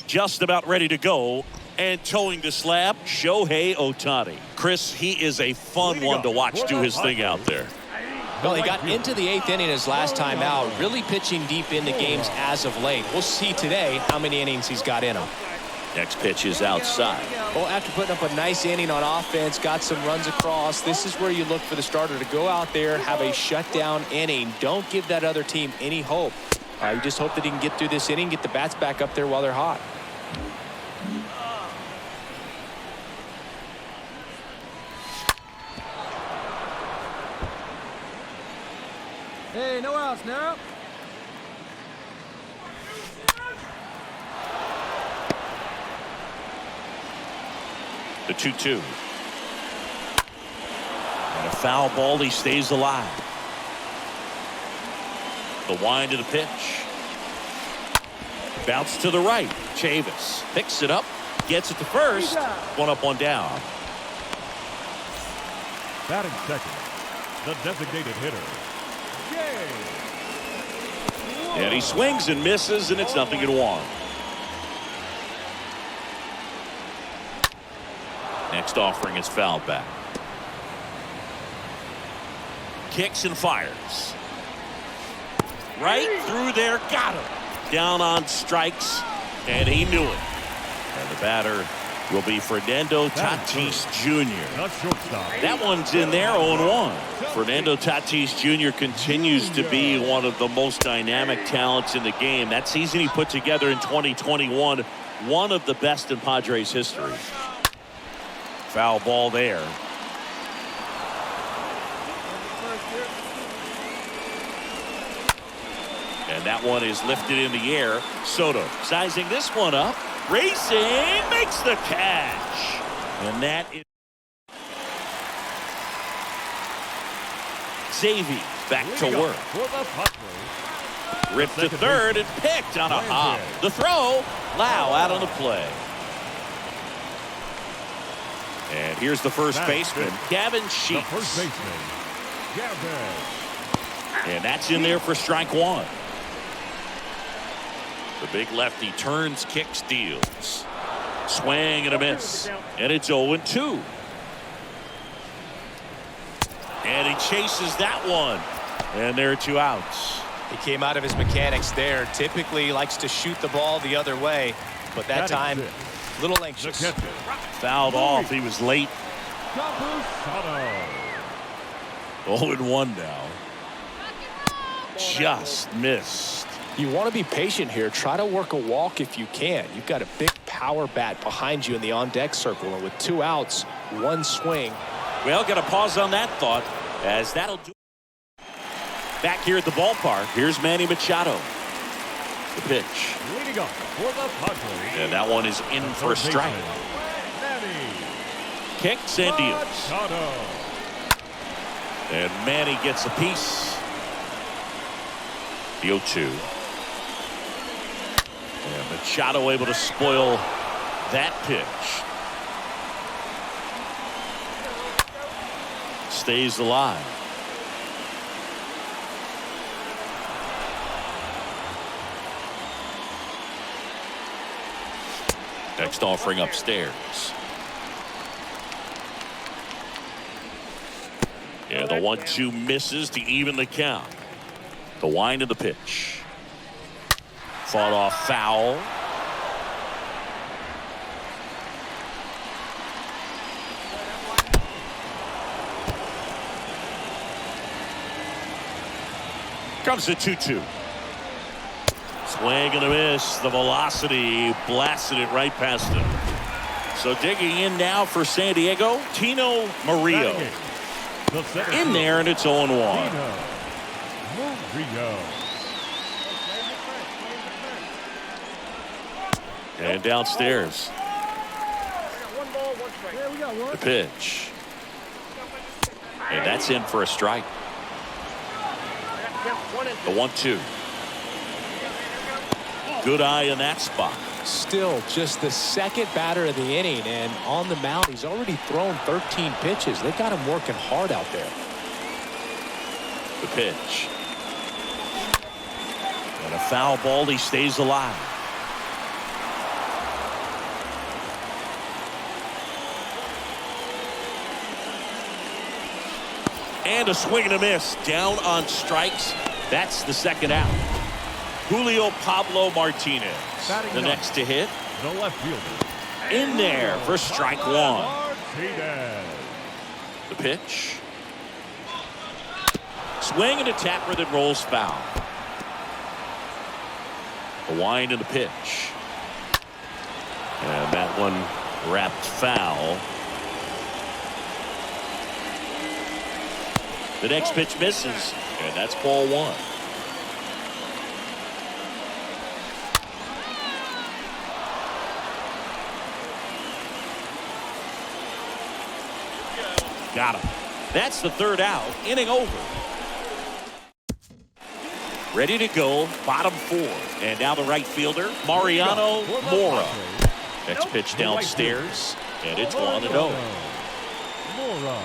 just about ready to go. And towing the slab, Shohei Ohtani. Chris, he is a fun one to watch do his thing out there. Well, he got into the 8th inning his last time out, really pitching deep into games as of late. We'll see today how many innings he's got in him. Next pitch is outside. Well, after putting up a nice inning on offense, got some runs across, this is where you look for the starter to go out there, have a shutdown inning. Don't give that other team any hope. You just hope that he can get through this inning, get the bats back up there while they're hot. Hey, no outs now. The 2-2. And a foul ball. He stays alive. The wind of the pitch. Bounce to the right. Chavis picks it up. Gets it to first. One up, one down. Batting second, the designated hitter. And he swings and misses, and it's 0-1. Next offering is fouled back. Kicks and fires. Right through there, got him. Down on strikes, and he knew it. And the batter will be Fernando Tatis Jr. That one's in there, 0-1. Fernando Tatis Jr. continues to be one of the most dynamic talents in the game. That season he put together in 2021, one of the best in Padres history. Foul ball there. And that one is lifted in the air. Soto sizing this one up. Racing, makes the catch. And that is Xavier back to work. Ripped to third and picked on a hop. The throw, Lau out on the play. And here's the first baseman, Gavin Sheets. And that's in there for strike one. The big lefty turns, kicks, deals. Swing and a miss. And it's 0-2. And he chases that one. And there are 2 outs. He came out of his mechanics there. Typically likes to shoot the ball the other way, but that time a little anxious. Fouled off. He was late. 0-1 now. Just missed. You want to be patient here. Try to work a walk if you can. You've got a big power bat behind you in the on-deck circle, and with 2 outs, 1 swing. Well, got to pause on that thought, as that'll do. Back here at the ballpark, here's Manny Machado. The pitch. Leading up for the Padres. And that one is in for a strike. Kicks and deals. And Manny gets a piece. The 0-2. And Machado able to spoil that pitch. Stays alive. Next offering upstairs. Yeah, the 1-2 misses to even the count. The wind of the pitch. Fought off foul. Comes the 2-2. Swing and a miss. The velocity blasted it right past him. So digging in now for San Diego, Tino Murillo. In there, and it's 0-1. And downstairs. The pitch. And that's in for a strike. The 1-2. Good eye in that spot. Still just the second batter of the inning, and on the mound he's already thrown 13 pitches. They've got him working hard out there. The pitch. And a foul ball. He stays alive. And a swing and a miss. Down on strikes. That's the second out. Julio Pablo Martinez, the next to hit. The left fielder. In there for strike one. Martinez. The pitch. Swing and a tapper that rolls foul. A wind and a pitch. And that one wrapped foul. The next pitch misses, and that's ball one. Got him. That's the third out. Inning over. Ready to go. Bottom four. And now the right fielder, Mariano Mora. Next pitch downstairs. And it's 1-0. Mora.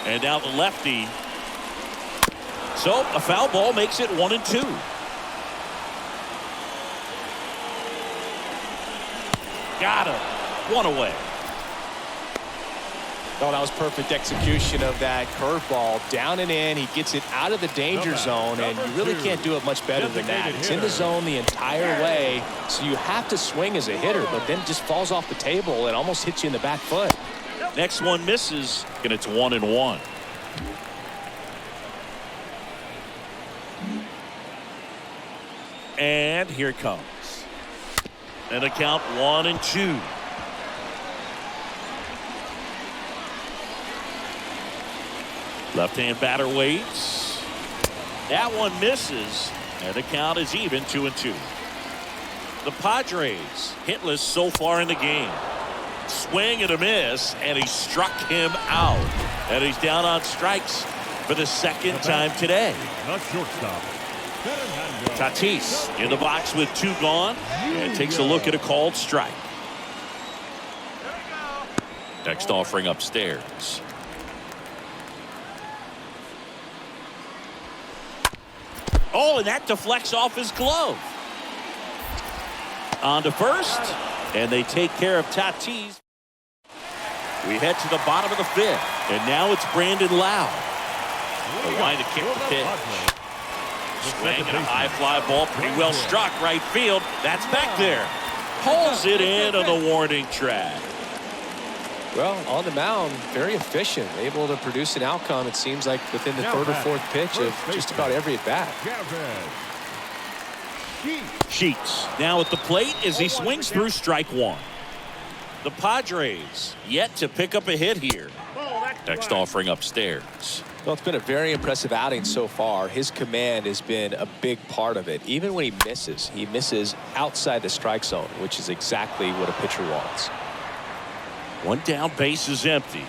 And now the lefty. So a foul ball makes it 1-2. Got him. One away. Oh, that was perfect execution of that curveball. Down and in. He gets it out of the danger zone, and you really can't do it much better than that. It's in the zone the entire way, so you have to swing as a hitter, but then it just falls off the table and almost hits you in the back foot. Next one misses, and it's 1-1. And here it comes. And a count 1-2. Left-hand batter waits. That one misses, and the count is even 2-2. The Padres hitless so far in the game. Swing and a miss, and he struck him out. And he's down on strikes for the second time today. The shortstop. Tatis in the box with 2 gone, and takes a look at a called strike. Next offering upstairs. Oh, and that deflects off his glove. On to first, and they take care of Tatis. We head to the bottom of the 5th, and now it's Brandon Lau. The line to kick the pitch. Swing and a high fly ball, pretty well struck right field. That's back there. Pulls it in on the warning track. Well, on the mound, very efficient, able to produce an outcome, it seems like, within the 3rd or 4th pitch of just about every at-bat. Sheets now at the plate as he swings through strike one. The Padres yet to pick up a hit here. Next offering upstairs. Well, it's been a very impressive outing so far. His command has been a big part of it. Even when he misses outside the strike zone, which is exactly what a pitcher wants. One down, base is empty.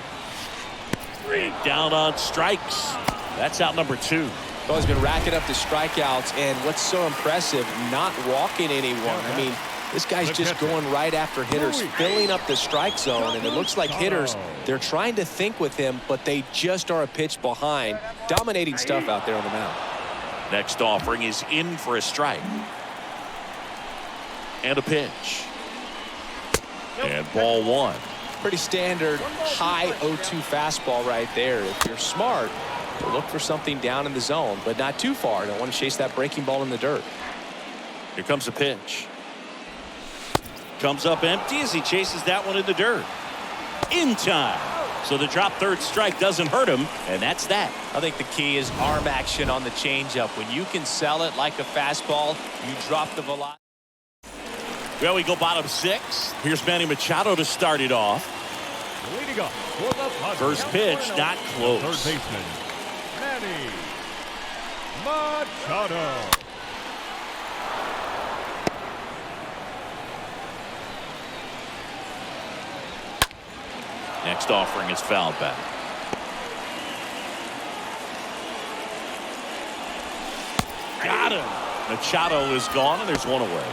And down on strikes. That's out number 2. Well, he's been racking up the strikeouts, and what's so impressive, not walking anyone. I mean, this guy's just going right after hitters, filling up the strike zone, and it looks like hitters, they're trying to think with him, but they just are a pitch behind. Dominating stuff out there on the mound. Next offering is in for a strike. And a pitch. And ball 1. Pretty standard high 0-2 fastball right there. If you're smart, you'll look for something down in the zone, but not too far. Don't want to chase that breaking ball in the dirt. Here comes a pitch. Comes up empty as he chases that one in the dirt. In time. So the drop third strike doesn't hurt him, and that's that. I think the key is arm action on the changeup. When you can sell it like a fastball, you drop the velocity. Well, we go bottom 6. Here's Manny Machado to start it off. Leading up for the Padres. First pitch, not close. Third baseman, Manny Machado. Next offering is fouled back. Got him. Machado is gone, and there's one away.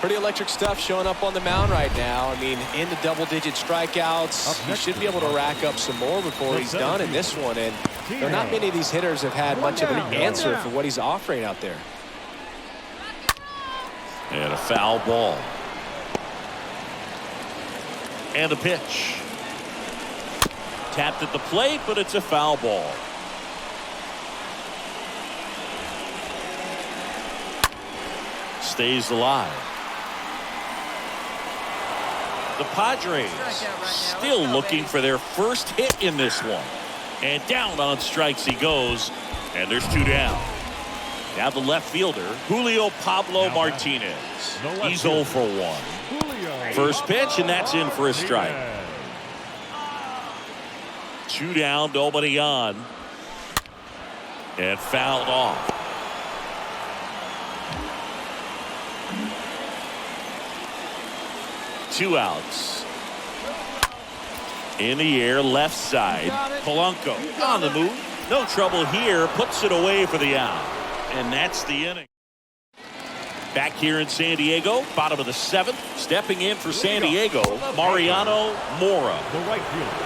Pretty electric stuff showing up on the mound right now. I mean, in the double-digit strikeouts. He should be able to rack up some more before he's done in this one. And there are not many of these hitters have had much of an answer for what he's offering out there. And a foul ball. And a pitch. Tapped at the plate, but it's a foul ball. Stays alive. The Padres still looking for their first hit in this one. And down on strikes he goes. And there's 2 down. Now the left fielder, Julio Pablo Martinez. He's 0 for 1. First pitch, and that's in for a strike. 2 down, nobody on. And fouled off. Two outs. In the air, left side. Polanco on the move. No trouble here. Puts it away for the out. And that's the inning. Back here in San Diego, bottom of the 7th. Stepping in for San Diego, Mariano Mora. The right fielder.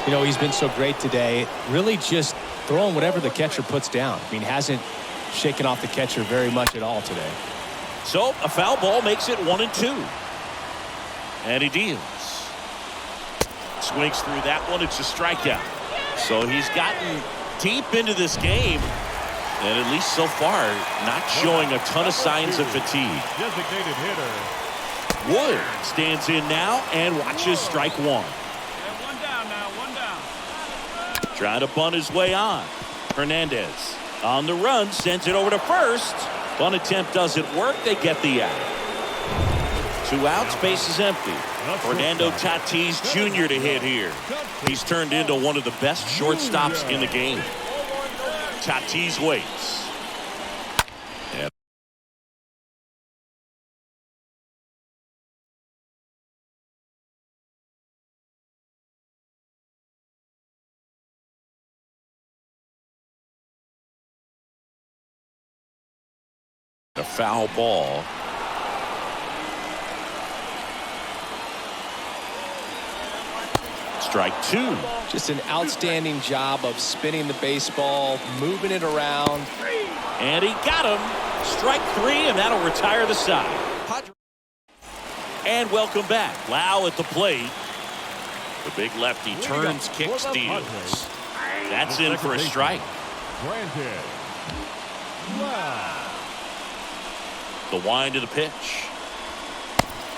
You know, he's been so great today. Really just throwing whatever the catcher puts down. I mean, hasn't shaken off the catcher very much at all today. So a foul ball makes it 1-2. And he deals. Swings through that one. It's a strikeout. So he's gotten deep into this game. And at least so far, not showing a ton of signs of fatigue. Designated hitter. Wood stands in now and watches strike 1. One down now, 1 down. Trying to bunt his way on. Hernandez on the run, sends it over to first. Bunt attempt doesn't work. They get the out. 2 outs, base is empty. Fernando Tatis Jr. to hit here. He's turned into one of the best shortstops in the game. Tatis waits. And a foul ball. Strike 2. Just an outstanding job of spinning the baseball, moving it around. And he got him. Strike 3, and that'll retire the side. And welcome back. Lau at the plate. The big lefty turns, kicks, deals. That's in for a strike. Granted. Wow. The wind of the pitch.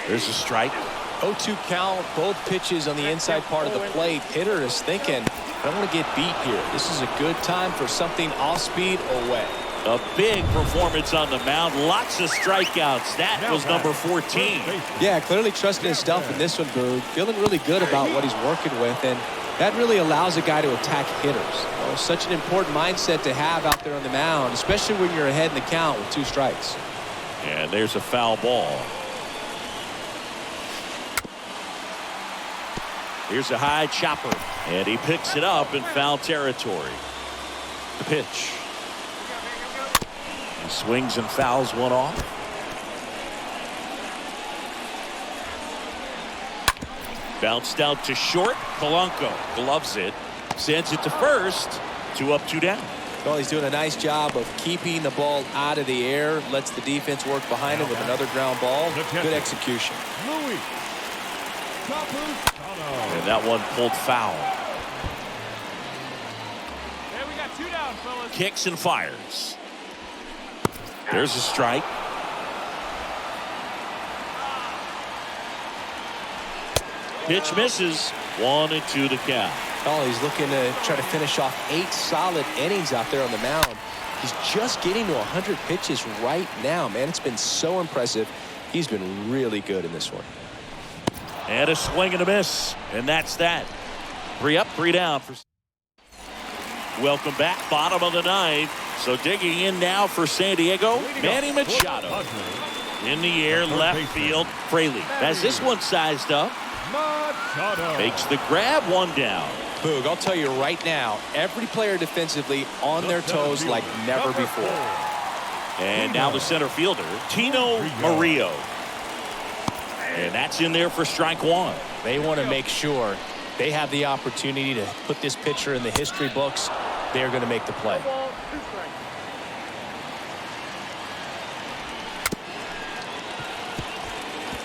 There's a strike. 0-2 count, both pitches on the inside part of the plate. Hitter is thinking, I don't want to get beat here. This is a good time for something off speed away. A big performance on the mound. Lots of strikeouts. That was number 14. Yeah, clearly trusting his stuff in this one, Boog. Feeling really good about what he's working with, and that really allows a guy to attack hitters. You know, such an important mindset to have out there on the mound, especially when you're ahead in the count with 2 strikes. And there's a foul ball. Here's a high chopper, and he picks it up in foul territory. The pitch. He swings and fouls one off. Bounced out to short. Polanco gloves it, sends it to first. 2 up, 2 down. Well, he's doing a nice job of keeping the ball out of the air. Lets the defense work behind him with another ground ball. Good execution. Louis. And that one pulled foul. Hey, we got 2 down, fellas. Kicks and fires. There's a strike. Pitch misses. 1-2 the count. Oh, he's looking to try to finish off 8 solid innings out there on the mound. He's just getting to 100 pitches right now, man. It's been so impressive. He's been really good in this one. And a swing and a miss. And that's that. 3 up, 3 down. Welcome back. Bottom of the 9th. So digging in now for San Diego, Manny Machado. In the air, left field, Fraley has this one sized up. Machado Makes the grab, 1 down. Boog, I'll tell you right now, every player defensively on their toes like never before. And now the center fielder, Tino Murillo. And that's in there for strike 1. They want to make sure they have the opportunity to put this pitcher in the history books. They're going to make the play.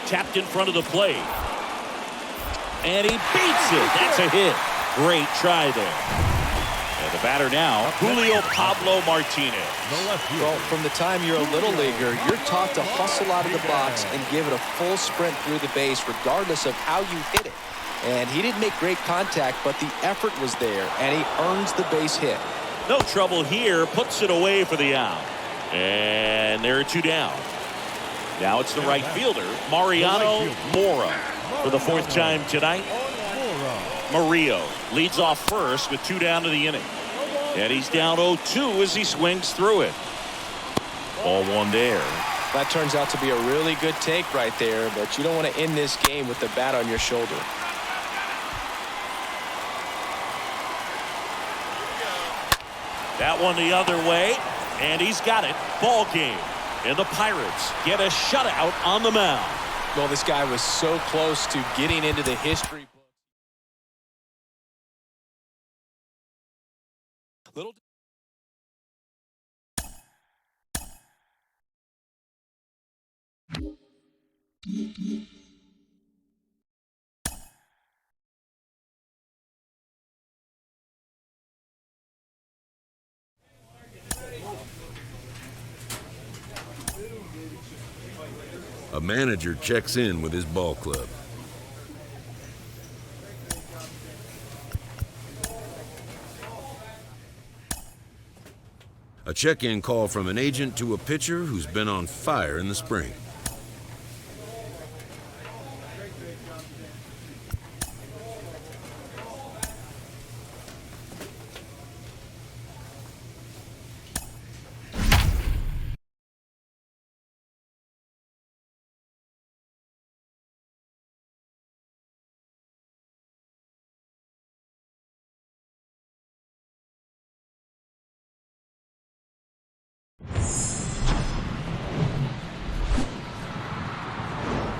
tapped in front of the plate. And he beats it. That's a hit. Great try there. And the batter now, Julio Pablo Martinez. Well, from the time you're a little leaguer, you're taught to hustle out of the box and give it a full sprint through the base, regardless of how you hit it. And he didn't make great contact, but the effort was there, and he earns the base hit. No trouble here. Puts it away for the out. And there are 2 down. Now it's the right fielder, Mariano Mora, for the 4th time tonight. Murillo leads off first with 2 down to the inning. And he's down 0-2 as he swings through it. Ball 1 there. That turns out to be a really good take right there, but you don't want to end this game with the bat on your shoulder. That one the other way, and he's got it. Ball game. And the Pirates get a shutout on the mound. Well, this guy was so close to getting into the history book. Little. A manager checks in with his ball club. A check-in call from an agent to a pitcher who's been on fire in the spring.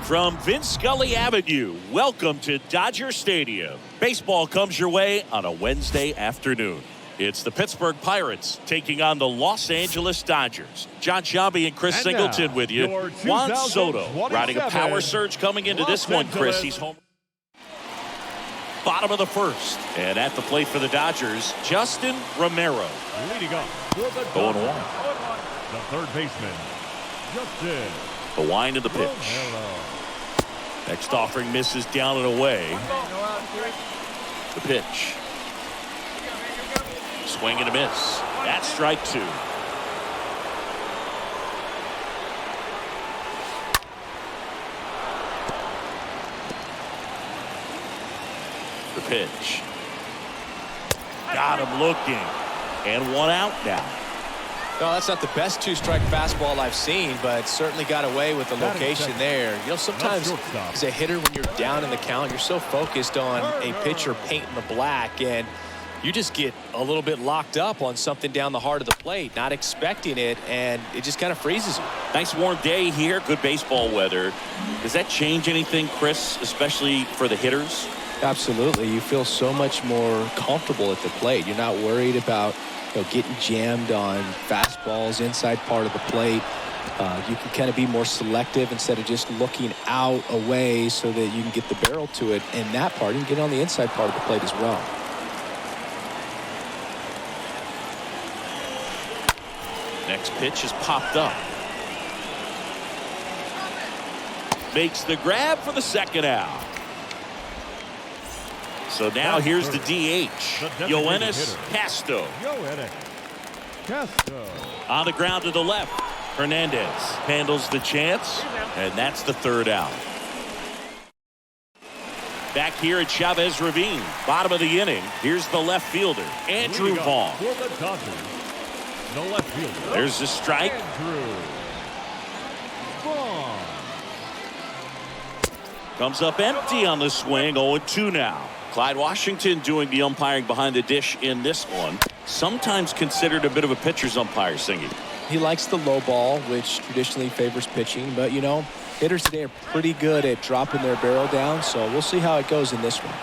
From Vince Scully Avenue, welcome to Dodger Stadium. Baseball comes your way on a Wednesday afternoon. It's the Pittsburgh Pirates taking on the Los Angeles Dodgers. John Sciambi and Chris Singleton with you. Juan Soto riding a power surge coming into this one, Chris. He's home. Bottom of the 1st. And at the plate for the Dodgers, Justin Romero. Leading up for the 0-1. The third baseman, Justin. The wind of the pitch. Next offering misses down and away. The pitch. Swing and a miss. That's strike 2. The pitch. Got him looking. And 1 out now. No, that's not the best 2-strike fastball I've seen, but certainly got away with the location there. You know, sometimes as a hitter, when you're down in the count, you're so focused on a pitcher painting the black, and you just get a little bit locked up on something down the heart of the plate, not expecting it, and it just kind of freezes you. Nice warm day here, good baseball weather. Does that change anything, Chris, especially for the hitters? Absolutely. You feel so much more comfortable at the plate. You're not worried about getting jammed on fastballs inside part of the plate. You can kind of be more selective instead of just looking out away so that you can get the barrel to it in that part and get on the inside part of the plate as well. Next pitch is popped up. Makes the grab for the 2nd out. So now here's the DH, Yoenis Castro. On the ground to the left. Hernandez handles the chance, and that's the 3rd out. Back here at Chavez Ravine, bottom of the inning. Here's the left fielder, Andrew Vaughn. There's the strike. Comes up empty on the swing, 0-2 now. Clyde Washington doing the umpiring behind the dish in this one. Sometimes considered a bit of a pitcher's umpire, Singy. He likes the low ball, which traditionally favors pitching, but hitters today are pretty good at dropping their barrel down, so we'll see how it goes in this one.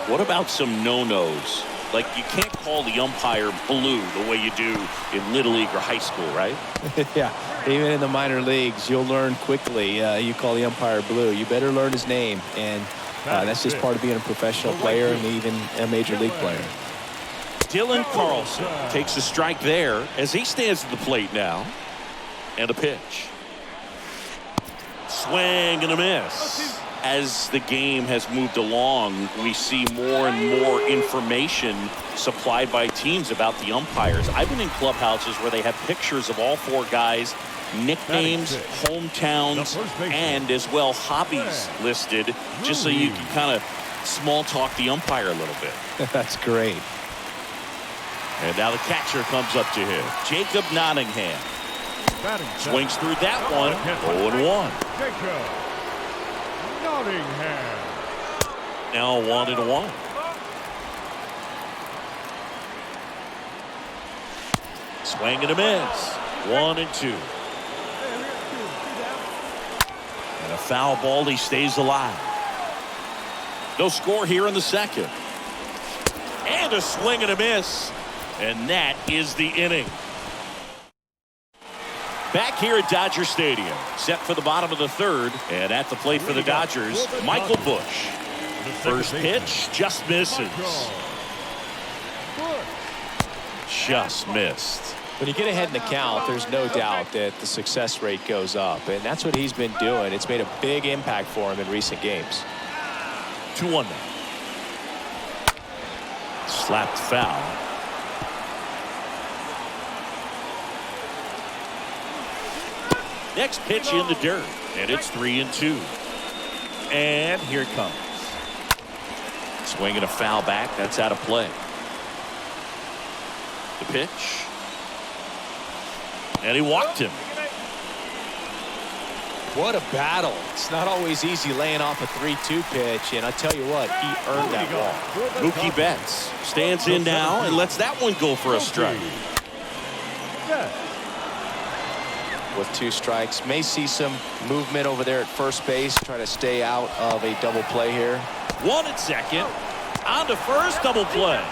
What about some no-nos? Like, you can't call the umpire blue the way you do in Little League or high school, right? Yeah, Even in the minor leagues, you'll learn quickly. You call the umpire Blue. You better learn his name. And that's just part of being a professional player and even a major league player. Dylan Carlson takes a strike there as he stands at the plate now. And a pitch. Swing and a miss. As the game has moved along, we see more and more information supplied by teams about the umpires. I've been in clubhouses where they have pictures of all four guys, nicknames, hometowns, and as well hobbies listed, just so you can kind of small talk the umpire a little bit. That's great. And now the catcher comes up to him. Jacob Nottingham. Swings through that one. 0-1. Jacob Nottingham. Now 1-1. Swing and a miss. 1-2. And a foul ball. He stays alive. No score here in the second. And a swing and a miss. And that is the inning. Back here at Dodger Stadium, set for the bottom of the third, and at the plate for the Dodgers, Michael Busch. First pitch just misses. Just missed. When you get ahead in the count, there's no doubt that the success rate goes up, and that's what he's been doing. It's made a big impact for him in recent games. 2-1 now. Slapped foul. Next pitch in the dirt, and it's 3-2. And here it comes. Swinging a foul back. That's out of play. The pitch. And he walked him. What a battle. It's not always easy laying off a 3-2 pitch, and I tell you what, he earned that ball. Mookie Betts stands in now and lets that one go for a strike. With 2 strikes, may see some movement over there at first base, trying to stay out of a double play here. 1 at second. On to first, double play.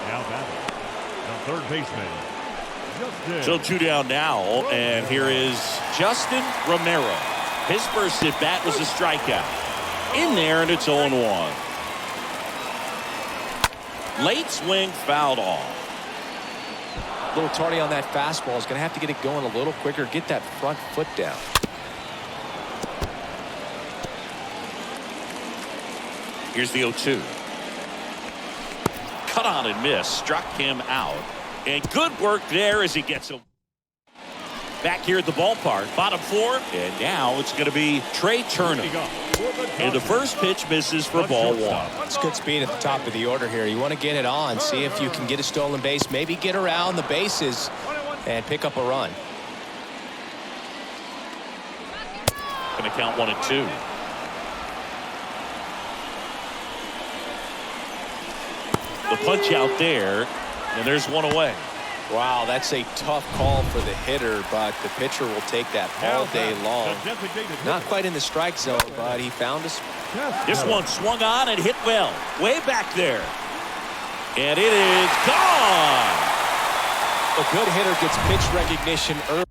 Now batting, the third baseman, Justin. So 2 down now, and here is Justin Romero. His first at bat was a strikeout. In there, and it's 0-1. Late swing fouled off. A little tardy on that fastball. Is going to have to get it going a little quicker. Get that front foot down. Here's the 0-2. Cut on and miss. Struck him out. And good work there as he gets him. Back here at the ballpark. Bottom 4. And now it's going to be Trey Turner. And the first pitch misses for ball 1. It's good speed at the top of the order here. You want to get it on. See if you can get a stolen base. Maybe get around the bases and pick up a run. Going to count 1-2. The punch out there, and there's one away. Wow, that's a tough call for the hitter, but the pitcher will take that all day long. Not quite in the strike zone, but he found us. This one swung on and hit well. Way back there. And it is gone. A good hitter gets pitch recognition early.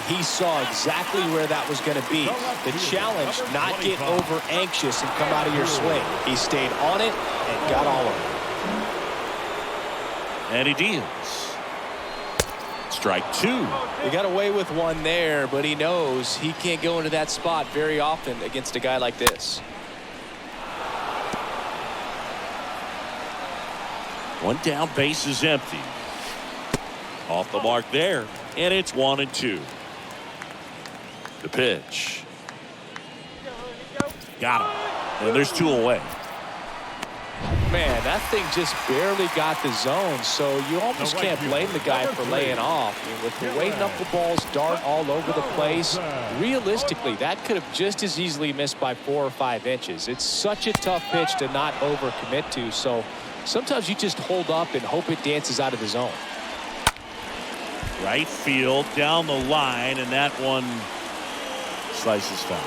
He saw exactly where that was going to be. The challenge, not get over anxious and come out of your swing. He stayed on it and got all of it. And he deals. Strike 2. He got away with one there, but he knows he can't go into that spot very often against a guy like this. One down, base is empty. Off the mark there, and it's 1-2. The pitch. Got him. And there's 2 away. Man, that thing just barely got the zone, so you almost can't blame the guy for laying off. I mean, with the way knuckleballs dart all over the place, realistically, that could have just as easily missed by 4 or 5 inches. It's such a tough pitch to not overcommit to, so sometimes you just hold up and hope it dances out of the zone. Right field, down the line, and that one slices foul.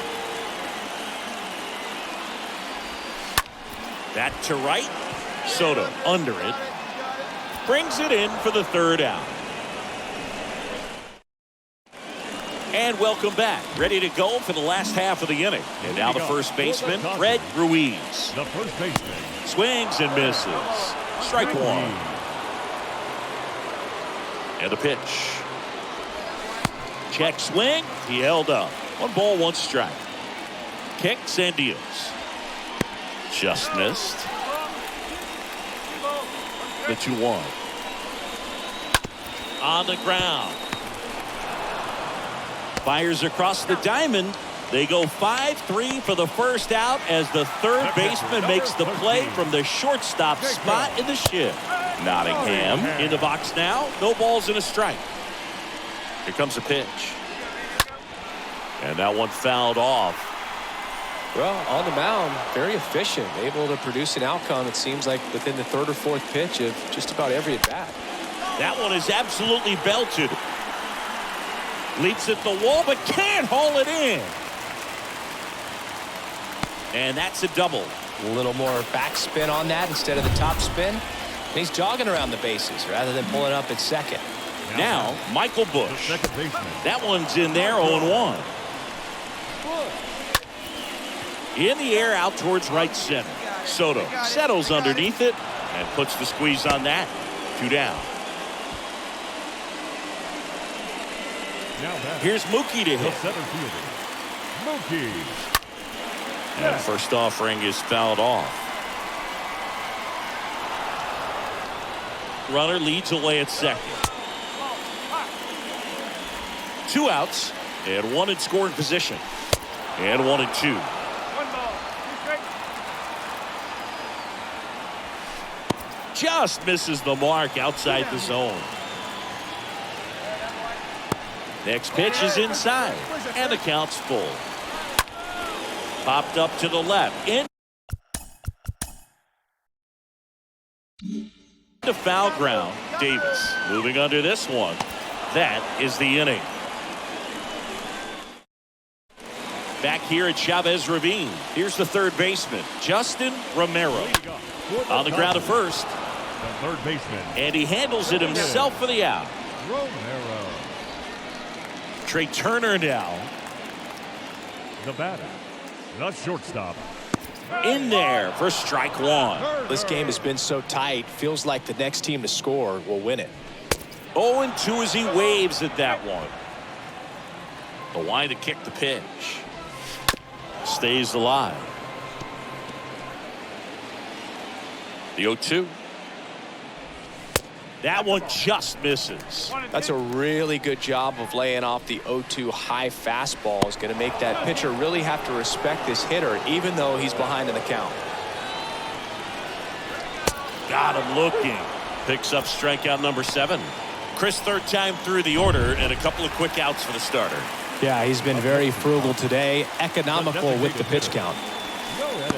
That to right. Soto under it. Brings it in for the 3rd out. And welcome back. Ready to go for the last half of the inning. And now the first baseman, Fred Ruiz. The first baseman. Swings and misses. Strike one. And the pitch. Check swing. He held up. 1 ball, 1 strike. Kicks and deals. Just missed. The 2-1. On the ground. Fires across the diamond. They go 5-3 for the first out as the 3rd baseman makes the play from the shortstop spot in the shift. Nottingham in the box now. No balls and a strike. Here comes a pitch. And that one fouled off. Well, on the mound, very efficient, able to produce an outcome, it seems like, within the 3rd or 4th pitch of just about every at-bat. That one is absolutely belted. Leaps at the wall, but can't haul it in. And that's a double. A little more backspin on that instead of the top spin. And he's jogging around the bases rather than pulling up at second. Now, Michael Bush. That one's in there, 0-1. In the air out towards right center. Soto settles underneath it and puts the squeeze on that. 2 down. Here's Mookie to hit. And the first offering is fouled off. Runner leads away at second. 2 outs and 1 in scoring position. And 1-2. Just misses the mark outside the zone. Next pitch is inside, and the count's full. Popped up to the left. In to foul ground. Davis moving under this one. That is the inning. Back here at Chavez Ravine. Here's the 3rd baseman, Justin Romero. On the ground at first. The 3rd baseman. And he handles it himself for the out. Romero. Trey Turner now. The batter. The shortstop. In there for strike 1. This game has been so tight. Feels like the next team to score will win it. 0-2 as he waves at that one. The line to kick the pitch. Stays alive. The 0-2. That one just misses. That's a really good job of laying off the 0-2 high fastball. Is going to make that pitcher really have to respect this hitter, even though he's behind in the count. Got him looking. Picks up strikeout number 7. Chris, 3rd time through the order, and a couple of quick outs for the starter. Yeah, he's been very frugal today. Economical with the pitch count.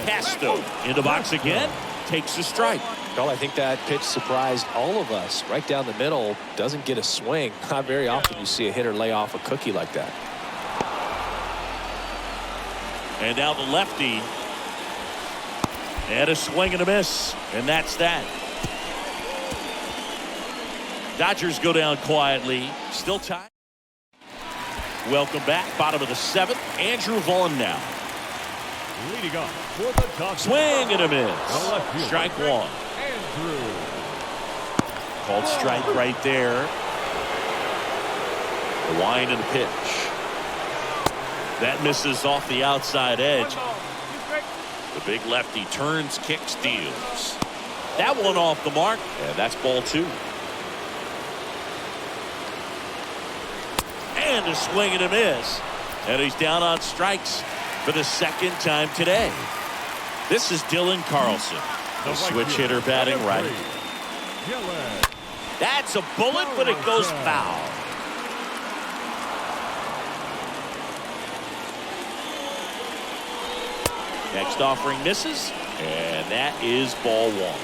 Castro in the box again. Takes a strike. Well, I think that pitch surprised all of us. Right down the middle, doesn't get a swing. Not very often you see a hitter lay off a cookie like that. And now the lefty. And a swing and a miss. And that's that. Dodgers go down quietly. Still tied. Welcome back. Bottom of the 7th. Andrew Vaughn now. Leading up for the top. Swing and a miss. Strike 1. Andrew. Called strike right there. The wind and the pitch. That misses off the outside edge. The big lefty turns, kicks, deals. That one off the mark, and that's ball 2. And a swing and a miss. And he's down on strikes for the 2nd time today. This is Dylan Carlson. The Switch right hitter batting number right. 3, Gillen. That's a bullet, but it goes foul. Next offering misses, and that is ball one.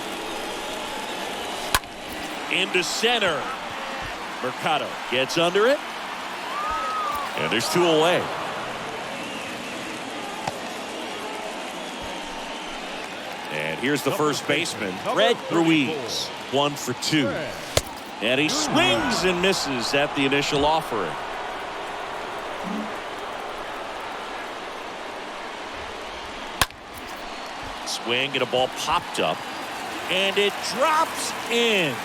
Into center. Mercado gets under it, and there's two away. And here's the first baseman, Fred Ruiz, 1 for 2. And he swings and misses at the initial offering. Swing and a ball popped up, and it drops in.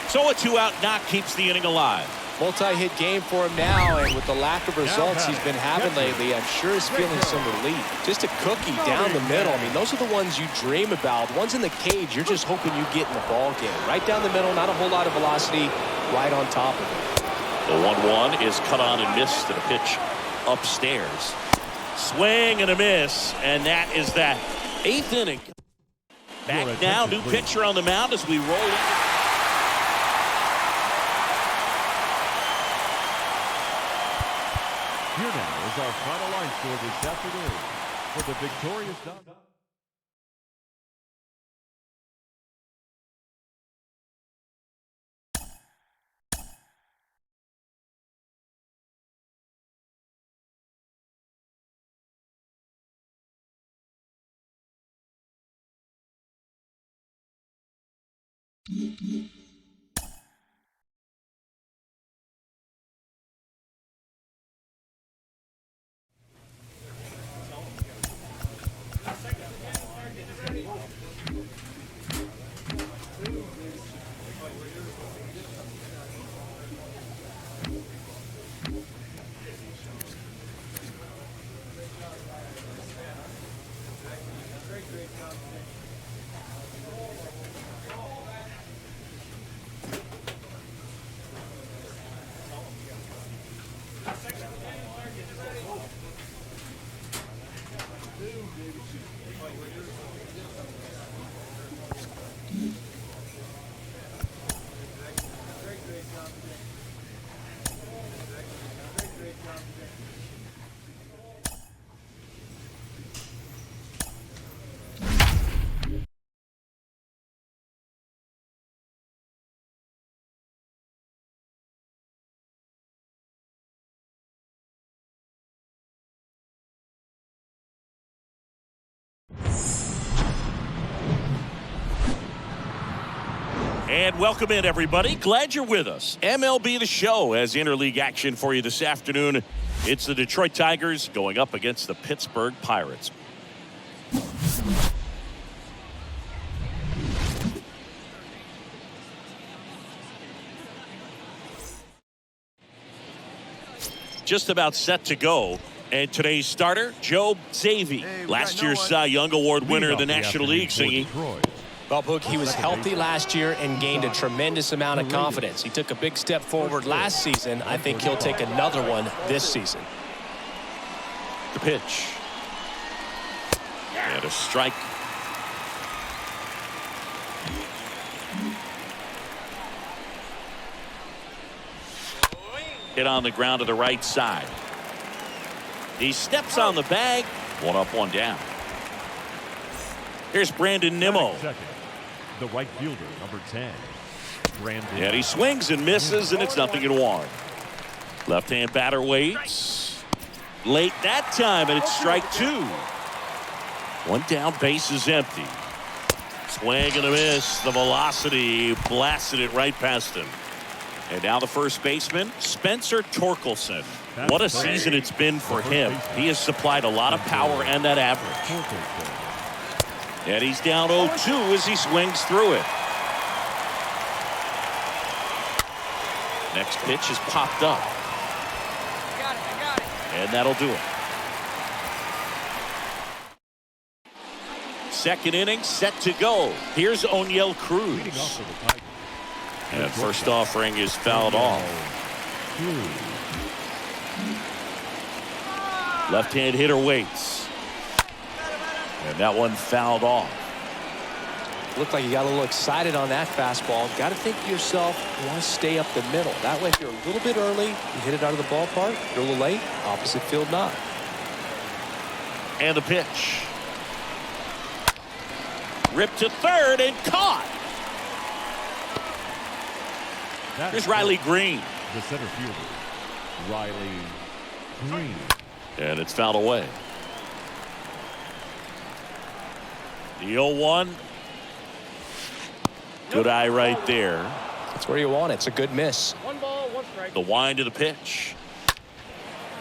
So a 2-out knock keeps the inning alive. Multi-hit game for him now, and with the lack of results he's been having lately, I'm sure he's feeling some relief. Just a cookie down the middle. I mean, those are the ones you dream about. The ones in the cage, you're just hoping you get in the ball game. Right down the middle, not a whole lot of velocity, right on top of it. The 1-1 is cut on and missed to the pitch upstairs. Swing and a miss, and that is that. 8th inning. Back now, new pitcher on the mound as we roll in. Here now is our final line score this afternoon for the victorious Dodgers. And welcome in, everybody. Glad you're with us. MLB The Show has interleague action for you this afternoon. It's the Detroit Tigers going up against the Pittsburgh Pirates. Just about set to go. And today's starter, Joe Zavey. Last year's Cy Young Award winner of the National League singing. Well, Boog, he was healthy last year and gained a tremendous amount of confidence. He took a big step forward last season. I think he'll take another one this season. The pitch. And a strike. Hit on the ground to the right side. He steps on the bag. 1 up, 1 down. Here's Brandon Nimmo. The right fielder, number 10. Brandon. And he swings and misses, and it's 0-1. Left-hand batter waits. Late that time, and it's strike 2. 1 down, base is empty. Swing and a miss. The velocity blasted it right past him. And now the first baseman, Spencer Torkelson. What a season it's been for him. He has supplied a lot of power and that average. And he's down 0-2 as he swings through it. Next pitch is popped up. I got it. And that'll do it. Second inning set to go. Here's Oniel Cruz. And first offering is fouled off. Left-hand hitter waits. And that one fouled off. Looked like you got a little excited on that fastball. Got to think to yourself, you want to stay up the middle. That way, if you're a little bit early, you hit it out of the ballpark. You're a little late, opposite field not. And the pitch. Ripped to third and caught. Here's Riley Green. The center fielder, Riley Green. And it's fouled away. The 0-1. Good eye right there. That's where you want it. It's a good miss. 1 ball, 1 strike. The wind of the pitch.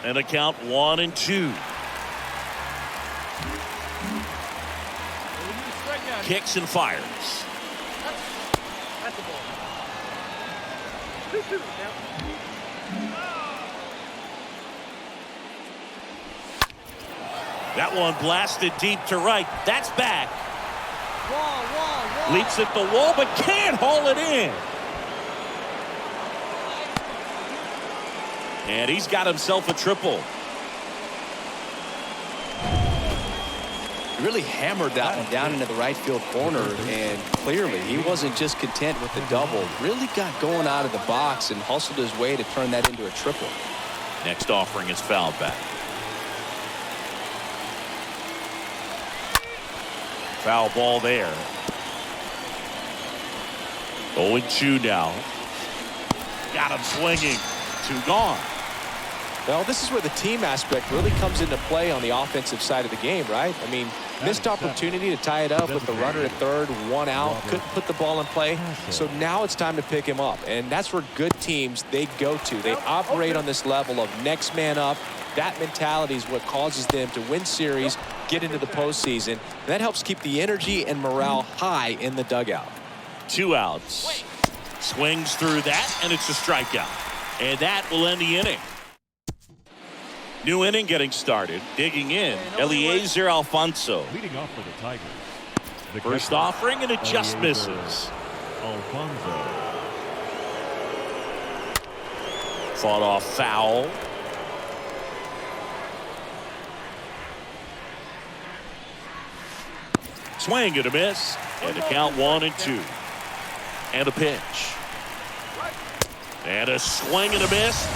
And a count 1-2. Kicks and fires. That's the ball. That one blasted deep to right. That's back. Leaps at the wall, but can't haul it in. And he's got himself a triple. Really hammered that one down into the right field corner, and clearly he wasn't just content with the double. Really got going out of the box and hustled his way to turn that into a triple. Next offering is fouled back. Foul ball there. 0-2 now. Got him swinging. 2 gone. Well, this is where the team aspect really comes into play on the offensive side of the game, right? I mean, missed opportunity to tie it up with the runner at third, 1 out, couldn't put the ball in play. So now it's time to pick him up, and that's where good teams, they go to. They operate on this level of next man up. That mentality is what causes them to win series, get into the postseason. And that helps keep the energy and morale high in the dugout. 2 outs. Swings through that, and it's a strikeout. And that will end the inning. New inning getting started. Digging in, Eliezer Alfonso. Leading off for the Tigers. The First catcher, offering, and it just Eliezer misses. Alfonso. Fought off foul. Swing and a miss. And the count 1-2. And a pitch. And a swing and a miss.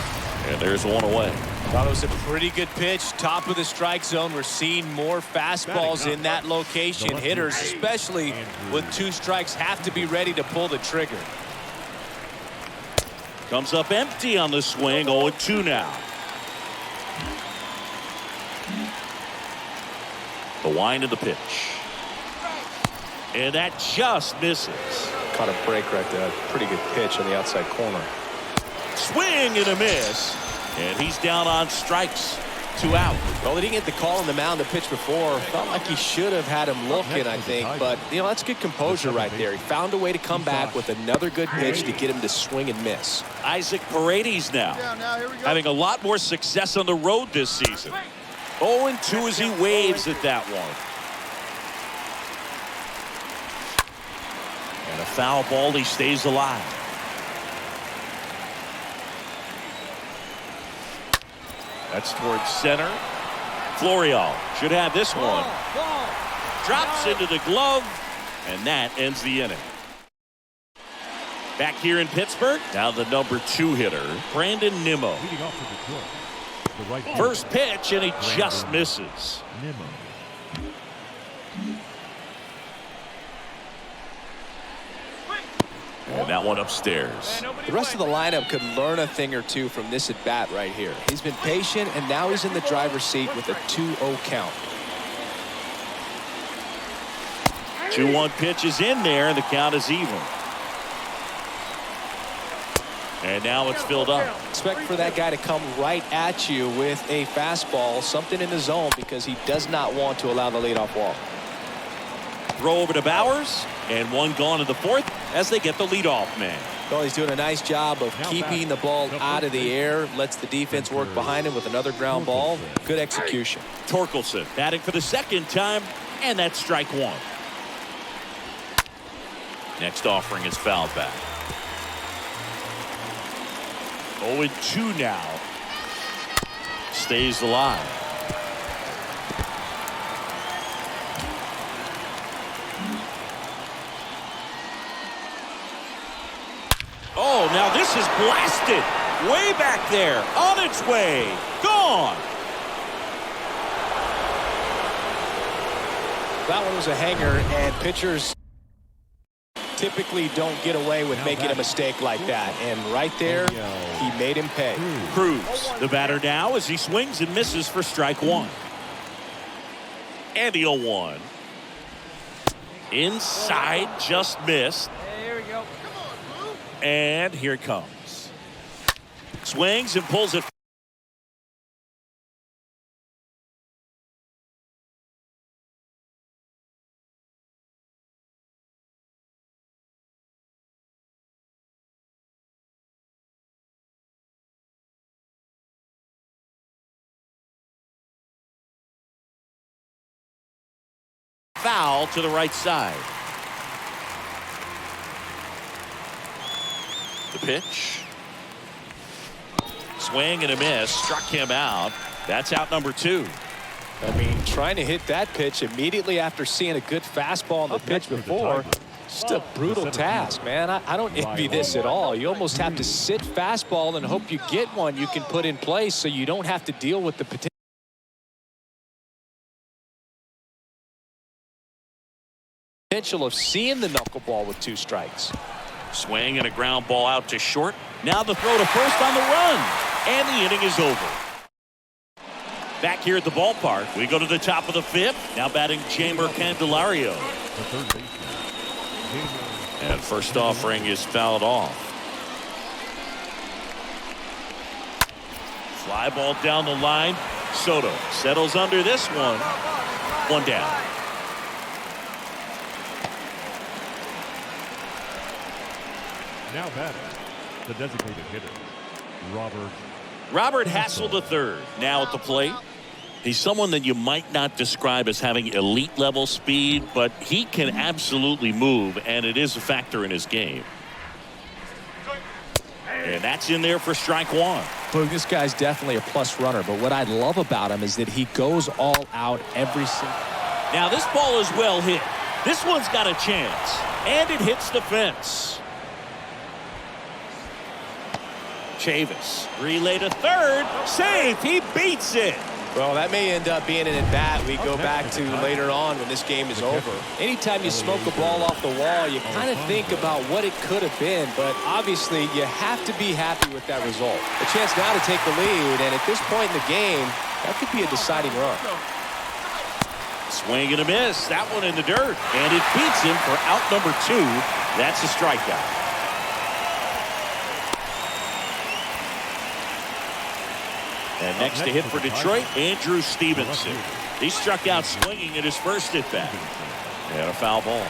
And there's one away. Thought it was a pretty good pitch. Top of the strike zone. We're seeing more fastballs in that location. Hitters, especially with 2 strikes, have to be ready to pull the trigger. Comes up empty on the swing. 0-2 now. The wind of the pitch. And that just misses. Caught a break right there. Pretty good pitch on the outside corner. Swing and a miss. And he's down on strikes. 2 out. Well, they didn't get the call on the mound the pitch before. Felt like he should have had him looking, I think. But, you know, that's good composure right there. He found a way to come back with another good pitch to get him to swing and miss. Isaac Paredes now. Having a lot more success on the road this season. 0-2 as he waves at that one. And a foul ball. He stays alive. That's towards center. Florial should have this one. Drops into the glove, and that ends the inning. Back here in Pittsburgh, now the number 2 hitter, Brandon Nimmo. Leading off for Detroit. The right fielder, First pitch, and he just misses. Nimmo. And that one upstairs. The rest of the lineup could learn a thing or two from this at bat right here. He's been patient, and now he's in the driver's seat with a 2-0 count. 2-1 pitch is in there, and the count is even. And now it's filled up. Expect for that guy to come right at you with a fastball, something in the zone, because he does not want to allow the leadoff walk. Throw over to Bowers, and 1 gone in the 4th as they get the leadoff man. Well, he's doing a nice job of keeping the ball out of the air, lets the defense work behind him with another ground ball. Good execution. Torkelson batting for the 2nd time, and that's strike 1. Next offering is fouled back. 0-2 now. Stays alive. Oh, now this is blasted. Way back there. On its way. Gone. That one was a hanger, and pitchers typically don't get away with making a mistake like that. And right there, he made him pay. Cruz, the batter now, as he swings and misses for strike one. And the 0-1. Inside, just missed. Here we go. And here it comes. Swings and pulls it. Foul to the right side. The pitch. Swing and a miss. Struck him out. That's out number 2. I mean, trying to hit that pitch immediately after seeing a good fastball on the pitch before, just a brutal task, man. I don't envy this at all. You almost have to sit fastball and hope you get one you can put in place so you don't have to deal with the potential of seeing the knuckleball with 2 strikes. Swing and a ground ball out to short. Now the throw to first on the run. And the inning is over. Back here at the ballpark, we go to the top of the 5th. Now batting Jeimer Candelario. And first offering is fouled off. Fly ball down the line. Soto settles under this one. 1 down. Now batting, the designated hitter, Robert Hassel III now at the plate. He's someone that you might not describe as having elite level speed, but he can absolutely move, and it is a factor in his game. And that's in there for strike 1. Look, this guy's definitely a plus runner, but what I love about him is that he goes all out every single. Now this ball is well hit. This one's got a chance, and it hits the fence. Chavis, relay to third, safe, he beats it. Well, that may end up being an at-bat we go back to later on when this game is over. Anytime you smoke a ball off the wall, you kind of think about what it could have been, but obviously you have to be happy with that result. A chance now to take the lead, and at this point in the game, that could be a deciding run. Swing and a miss, that one in the dirt, and it beats him for out number 2. That's a strikeout. And next to hit for Detroit, Andrew Stevenson. He struck out swinging at his first at-bat. And a foul ball.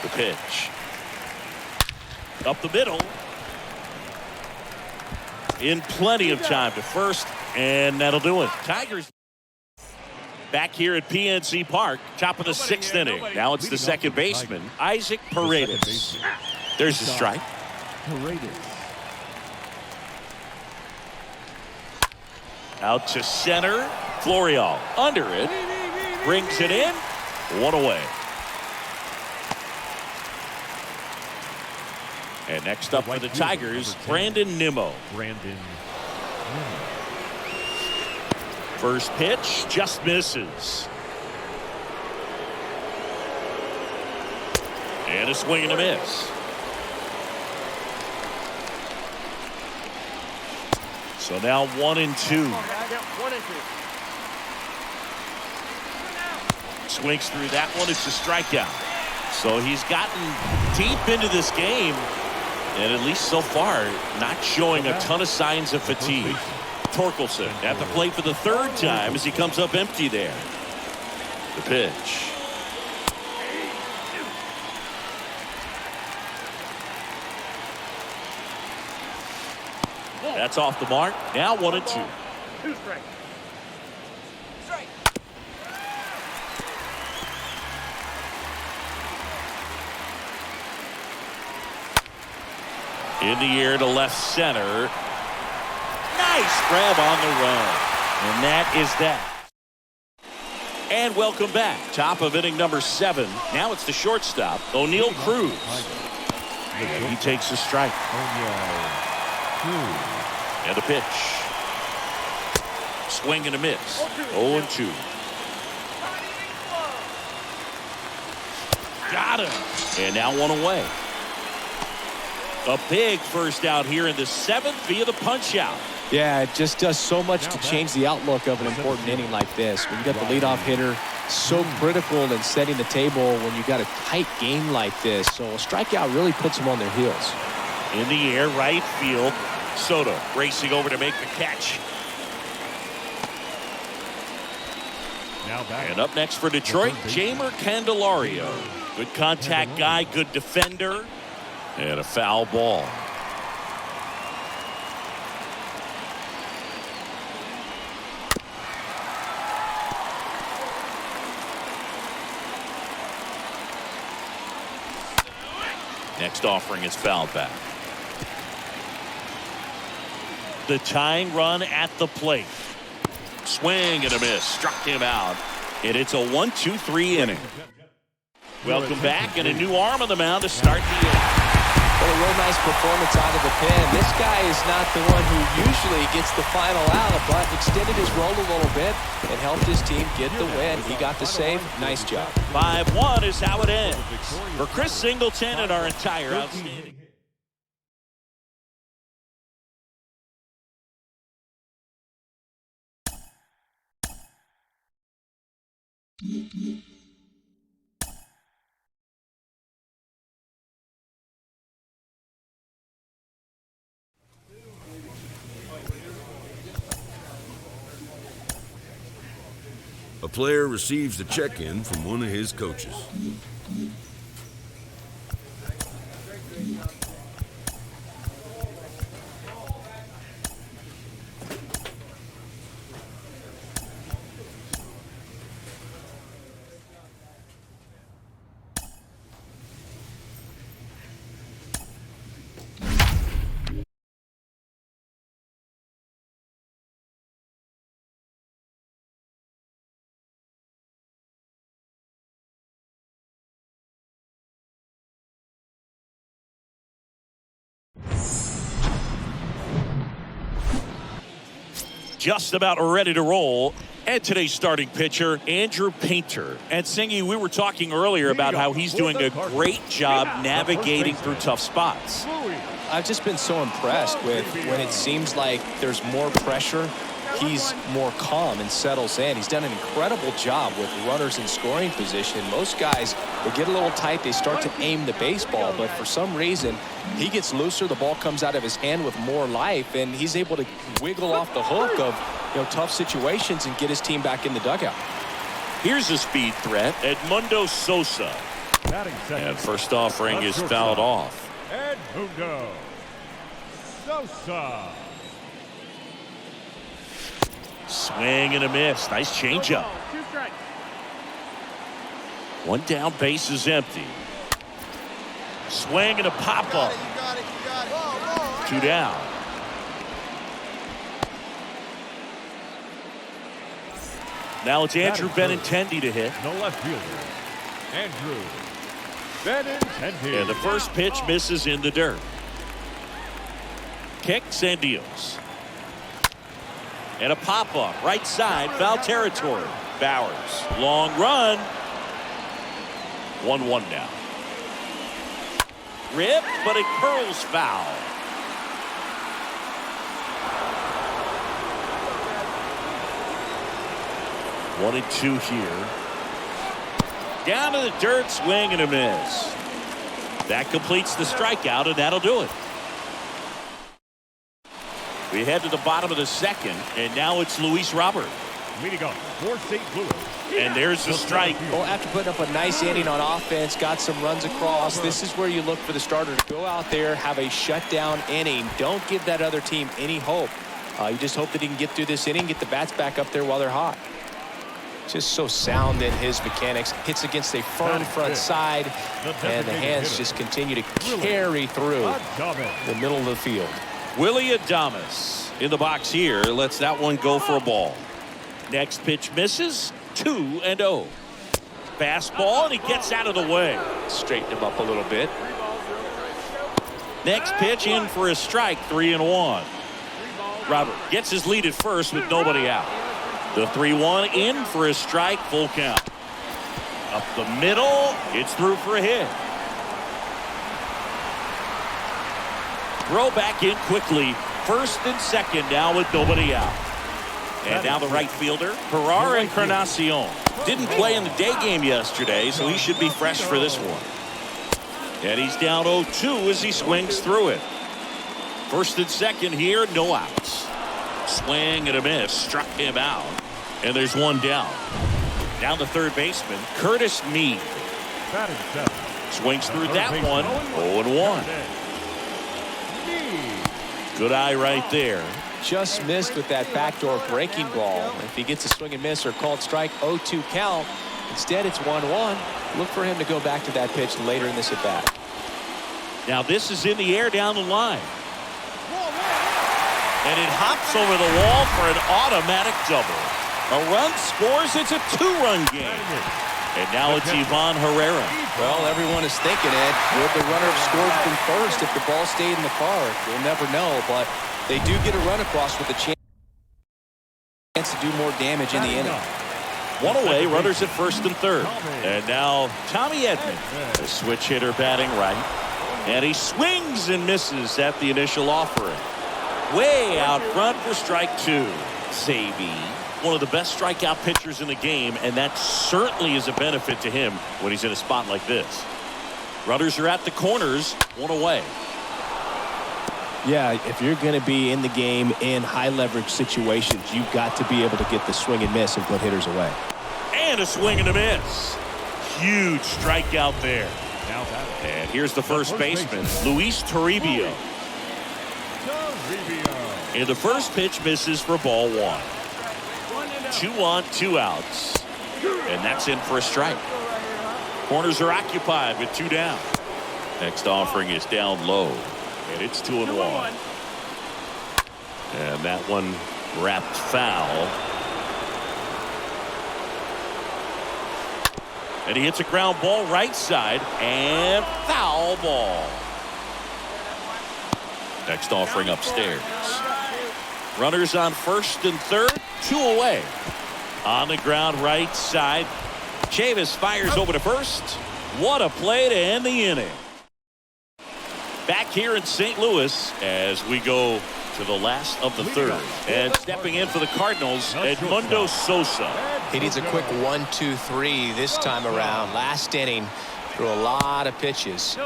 The pitch. Up the middle. In plenty of time to first, and that'll do it. Tigers back here at PNC Park, top of the 6th inning. Now it's the second baseman, Isaac Paredes. There's the strike. Out to center. Florial under it. Brings it in. 1 away. And next up for the Tigers, Brandon Nimmo. First pitch just misses. And a swing and a miss. So now 1-2. Swings through that one. It's a strikeout. So he's gotten deep into this game, and at least so far, not showing a ton of signs of fatigue. Torkelson at the plate for the 3rd time as he comes up empty there. The pitch. That's off the mark. Now 1-2. 2 strikes. In the air to left center. Nice grab on the run. And that is that. And welcome back. Top of inning number 7. Now it's the shortstop, O'Neal Cruz. And he takes a strike. And a pitch. Swing and a miss. 0-2. Got him. And now one away. A big first out here in the 7th via the punch out. Yeah, it just does so much to change the outlook of an important inning like this. When you got the leadoff hitter, so critical in setting the table when you got a tight game like this. So a strikeout really puts them on their heels. In the air, right field. Soto racing over to make the catch. And up next for Detroit, Jeimer Candelario. Good contact guy, good defender, and a foul ball. Next offering is fouled back. The tying run at the plate. Swing and a miss. Struck him out. And it's a 1-2-3 inning. Welcome back, and a new arm on the mound to start the inning. Well, a real nice performance out of the pen. This guy is not the one who usually gets the final out, but extended his role a little bit and helped his team get the win. He got the save. Nice job. 5-1 is how it ends. For Chris Singleton and our entire outstanding. A player receives a check-in from one of his coaches. Just about ready to roll. And today's starting pitcher, Andrew Painter. And Singy, we were talking earlier about how he's doing a great job navigating through tough spots. I've just been so impressed with when it seems like there's more pressure, he's more calm and settles in. He's done an incredible job with runners in scoring position. Most guys, they get a little tight, they start to aim the baseball, but for some reason, he gets looser, the ball comes out of his hand with more life, and he's able to wiggle off the hook of tough situations and get his team back in the dugout. Here's a speed threat, Edmundo Sosa. And first offering is fouled off. Edmundo Sosa. Swing and a miss. Nice changeup. One down, base is empty. Swing and a pop-up. 2 down. Now it's Andrew Benintendi to hit. No left fielder, Andrew Benintendi. And the first pitch misses in the dirt. Kicks and deals. And a pop-up, right side, foul territory. Bowers, long run. 1-1 now. Rip, but it curls foul. One and two here. Down to the dirt, swing and a miss. That completes the strikeout, and that'll do it. We head to the bottom of the second, and now it's Luis Robert. Leading off for St. Louis. And there's the strike. Well, after putting up a nice inning on offense, got some runs across, this is where you look for the starter to go out there, have a shutdown inning. Don't give that other team any hope. You just hope that he can get through this inning, get the bats back up there while they're hot. Just so sound in his mechanics. Hits against a firm front side, and the hands just continue to carry through the middle of the field. Willie Adames in the box here. Lets that one go for a ball. Next pitch misses. 2-0. Fastball, and he gets out of the way. Straighten him up a little bit. Next pitch in for a strike, 3-1. Robert gets his lead at first with nobody out. The 3-1 in for a strike, full count. Up the middle, it's through for a hit. Throw back in quickly. First and second now with nobody out. And now the right fielder, Herrera Encarnacion. Didn't play in the day game yesterday, so he should be fresh for this one. And he's down 0-2 as he swings through it. First and second here, no outs. Swing and a miss, struck him out. And there's one down. Down the third baseman, Curtis Mead. Swings through that one, 0-1. Good eye right there. Just missed with that backdoor breaking ball. If he gets a swing and miss or called strike, 0-2 count. Instead, it's 1-1. Look for him to go back to that pitch later in this at bat. Now this is in the air down the line. And it hops over the wall for an automatic double. A run scores. It's a 2-run game. And now it's Ivan Herrera. Well, everyone is thinking, Ed, would the runner have scored from first if the ball stayed in the car? We'll never know, but they do get a run across with a chance to do more damage in the inning. One away, runners at first and third. And now Tommy Edman, the switch hitter batting right. And he swings and misses at the initial offering. Way out front for strike 2. Saby, one of the best strikeout pitchers in the game, and that certainly is a benefit to him when he's in a spot like this. Runners are at the corners, one away. Yeah, if you're going to be in the game in high leverage situations, you've got to be able to get the swing and miss and put hitters away. And a swing and a miss. Huge strikeout there. And here's the first baseman, Luis Toribio. And the first pitch misses for ball 1. 2 on, 2 outs. And that's in for a strike. Corners are occupied with 2 down. Next offering is down low. And it's 2-1. And that one wrapped foul. And he hits a ground ball right side. And foul ball. Next offering upstairs. Runners on first and third, 2 away. On the ground right side. Chavis fires over to first. What a play to end the inning. Back here in St. Louis as we go to the last of the third. And stepping in for the Cardinals, Edmundo Sosa. He needs a quick 1-2-3 this time around. Last inning, threw a lot of pitches.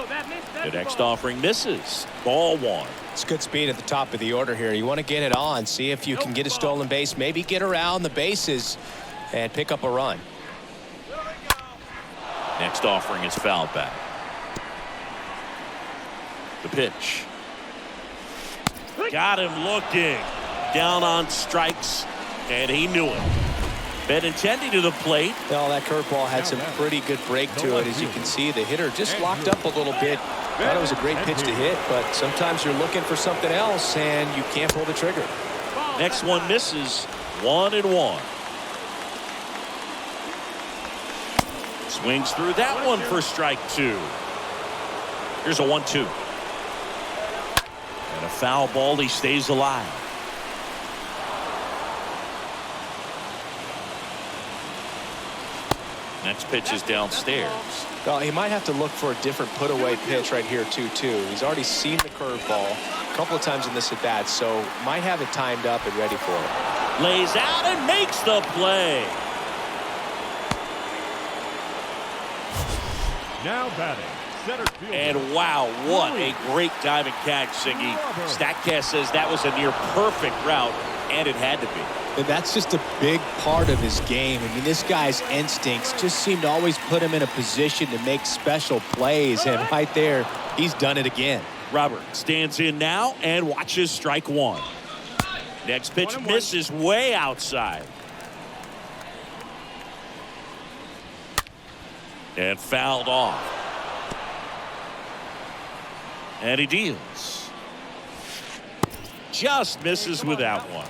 The next offering misses. Ball 1. It's good speed at the top of the order here. You want to get it on, see if you can get a stolen base, maybe get around the bases and pick up a run. Next offering is fouled back. The pitch. Got him looking. Down on strikes, and he knew it. Benintendi to the plate. Well, that curveball had some pretty good break to it. As you can see, the hitter just locked up a little bit. Thought it was a great pitch to hit, but sometimes you're looking for something else, and you can't pull the trigger. Next one misses. 1-1. Swings through that one for strike 2. Here's a 1-2. And a foul ball. He stays alive. Next pitch is downstairs. Well, he might have to look for a different put-away pitch right here, 2-2. He's already seen the curveball a couple of times in this at-bat, so might have it timed up and ready for it. Lays out and makes the play. Now batting, center fielder. And wow, what a great diving catch, Singy. StatCast says that was a near perfect route, and it had to be. And that's just a big part of his game. I mean, this guy's instincts just seem to always put him in a position to make special plays. And right there, he's done it again. Robert stands in now and watches strike 1. Next pitch misses way outside. And fouled off. And he deals. Just misses with that one.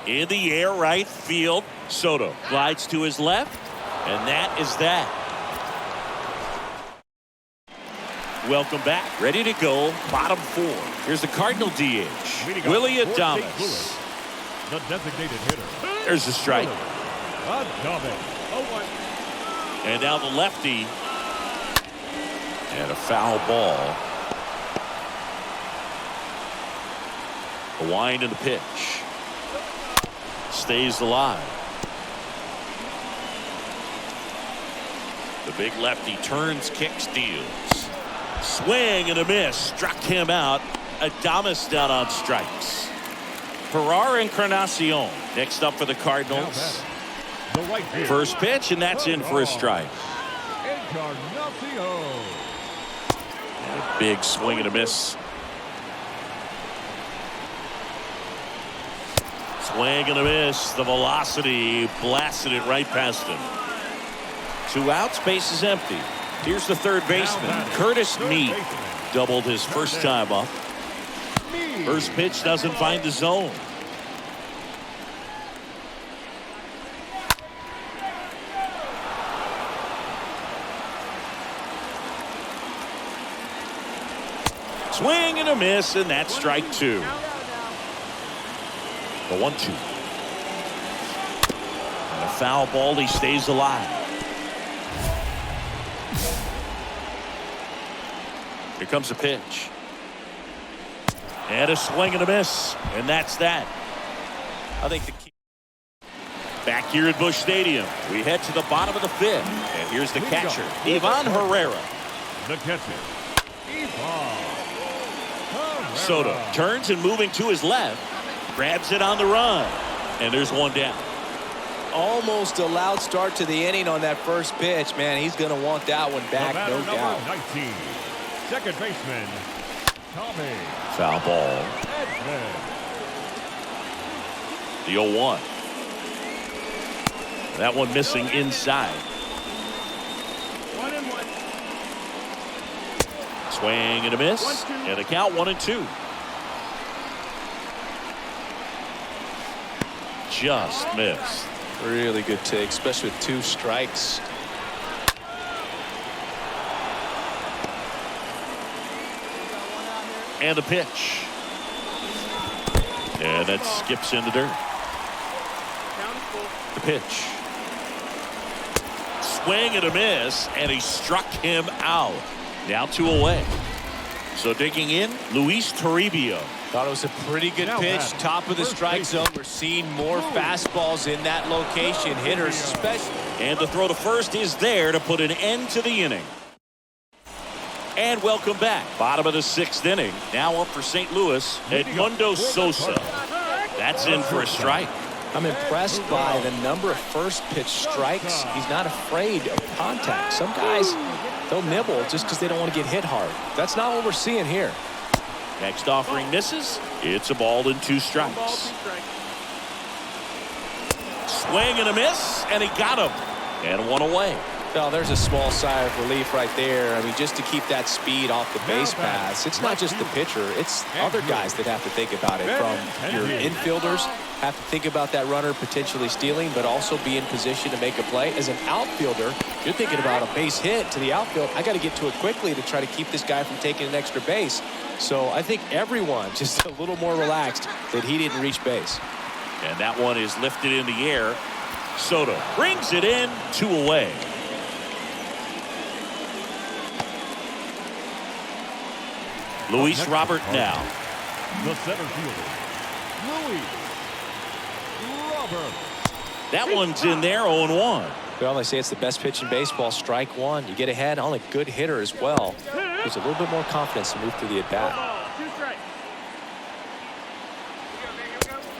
In the air, right field. Soto glides to his left, and that is that. Welcome back. Ready to go. Bottom 4. Here's the Cardinal DH. Willie Adames. The designated hitter. There's a strike. Adames. 0-1. And now the lefty. And a foul ball. A wind and a pitch. Stays alive. The big lefty turns, kicks, deals. Swing and a miss. Struck him out. Adames down on strikes. Ferrar Encarnacion next up for the Cardinals. The right field. First pitch, and that's in for a strike. Encarnacion. And a big swing and a miss. Swing and a miss. The velocity blasted it right past him. 2 outs, base is empty. Here's the third baseman, Curtis Mead. Doubled his first time up. First pitch doesn't find the zone. Swing and a miss, and that's strike 2. The 1-2. And a foul ball, he stays alive. Here comes a pitch. And a swing and a miss. And that's that. I think the key. Back here at Busch Stadium, we head to the bottom of the 5th. And here's the catcher, Ivan Herrera. The catcher, Ivan Herrera. Soto turns and moving to his left. Grabs it on the run. And there's one down. Almost a loud start to the inning on that first pitch. Man, he's going to want that one back, no doubt. 19, second baseman, Tommy. Foul ball. Edman. The 0-1. That one missing inside. 1-1. Swing and a miss. And a count 1-2. Just missed. Really good take, especially with 2 strikes. And a pitch. And that skips in the dirt. The pitch. Swing and a miss, and he struck him out. Now 2 away. So digging in, Luis Toribio. Thought it was a pretty good pitch, top of the strike zone. We're seeing more fastballs in that location. Hitters especially. And the throw to first is there to put an end to the inning. And welcome back. Bottom of the 6th inning. Now up for St. Louis, Edmundo Sosa. That's in for a strike. I'm impressed by the number of first pitch strikes. He's not afraid of contact. Some guys, they'll nibble just because they don't want to get hit hard. That's not what we're seeing here. Next offering misses. It's a ball and 2 strikes. Swing and a miss, and he got him. And 1 away. Well, there's a small sigh of relief right there. I mean, just to keep that speed off the base paths. It's not just the pitcher. It's other guys that have to think about it. From your infielders, have to think about that runner potentially stealing, but also be in position to make a play. As an outfielder, you're thinking about a base hit to the outfield. I got to get to it quickly to try to keep this guy from taking an extra base. So I think everyone just a little more relaxed that he didn't reach base. And that one is lifted in the air. Soto brings it in, 2 away. Luis Robert now. The center fielder, Luis Robert. That one's in there, 0-1. Well, they say it's the best pitch in baseball. Strike 1. You get ahead on a good hitter as well. There's a little bit more confidence to move through the at-bat.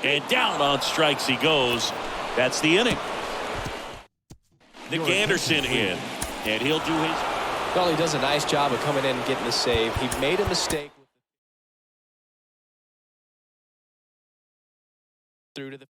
And down on strikes he goes. That's the inning. Nick Anderson in. And he'll do his... Well, he does a nice job of coming in and getting the save. He made a mistake through to the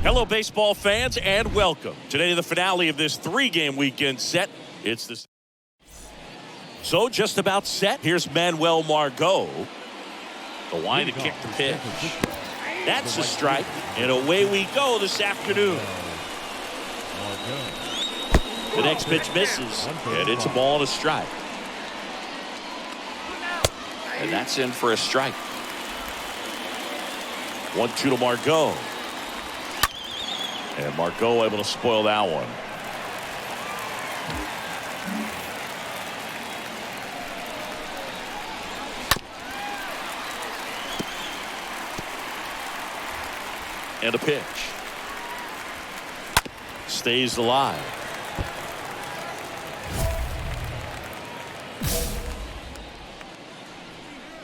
Hello, baseball fans, and welcome. Today, the finale of this 3-game weekend set. It's the So just about set. Here's Manuel Margot. The line to kick the pitch. That's a strike, and away we go this afternoon. The next pitch misses, and it's a ball and a strike. And that's in for a strike. 1-2 to Margot. And Margot able to spoil that one. And a pitch. Stays alive.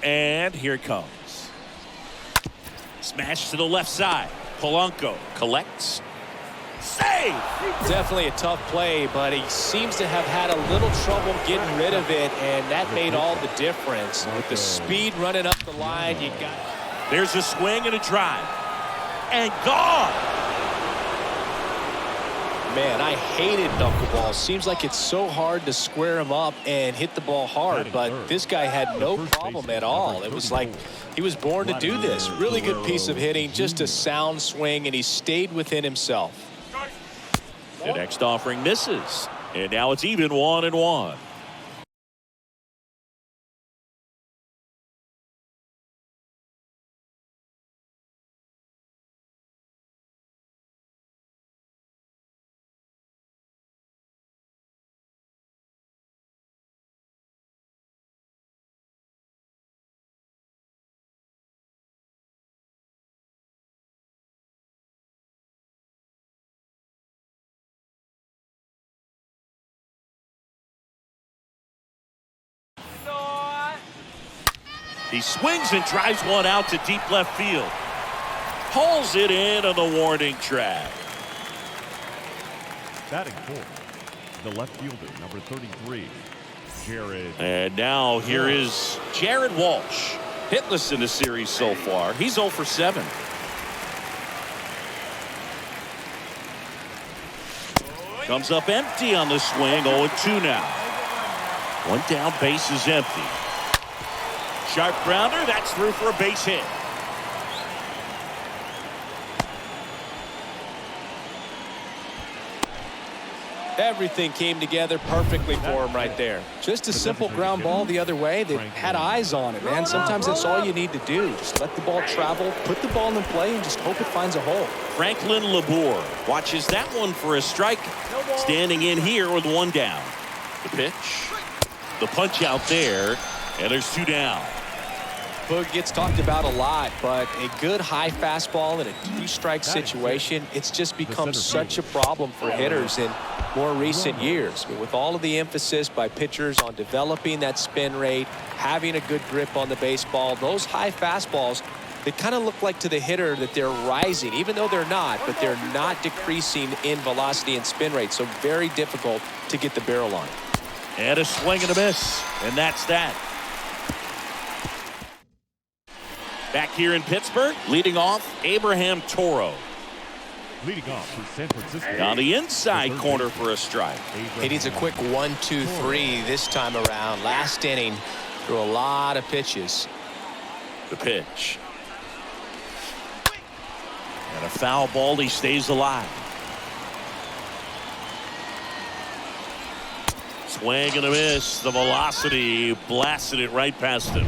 And here it comes. Smash to the left side. Polanco collects. Save! Definitely a tough play, but he seems to have had a little trouble getting rid of it, and that made all the difference. With the speed running up the line, you got... There's a swing and a drive. And gone! Man, I hated knuckleball. Seems like it's so hard to square him up and hit the ball hard, but this guy had no problem at all. It was like he was born to do this. Really good piece of hitting, just a sound swing, and he stayed within himself. The next offering misses. And now it's even 1-1. He swings and drives one out to deep left field. Pulls it in on the warning track. Batting fourth, the left fielder, number 33, Jared. And now here is Jared Walsh. Hitless in the series so far. He's 0 for 7. Comes up empty on the swing. 0-2 now. One down, base is empty. Sharp grounder, that's through for a base hit. Everything came together perfectly for him right there. Just a simple ground ball the other way that had eyes on it, man. Sometimes that's all you need to do. Just let the ball travel, put the ball in play, and just hope it finds a hole. Franklin Labor watches that one for a strike. Standing in here with one down. The pitch. The punch out there, and there's 2 down. Boog gets talked about a lot, but a good high fastball in a 2-strike situation, it's just become such a problem for hitters in more recent years. But with all of the emphasis by pitchers on developing that spin rate, having a good grip on the baseball, those high fastballs, they kind of look like to the hitter that they're rising, even though they're not, but they're not decreasing in velocity and spin rate, so very difficult to get the barrel on. And a swing and a miss, and that's that. Back here in Pittsburgh, leading off, Abraham Toro. Leading off for San Francisco. Down the inside corner for a strike. He needs a quick 1, 2, 3 this time around. Last inning, threw a lot of pitches. The pitch. And a foul ball. He stays alive. Swing and a miss. The velocity blasted it right past him.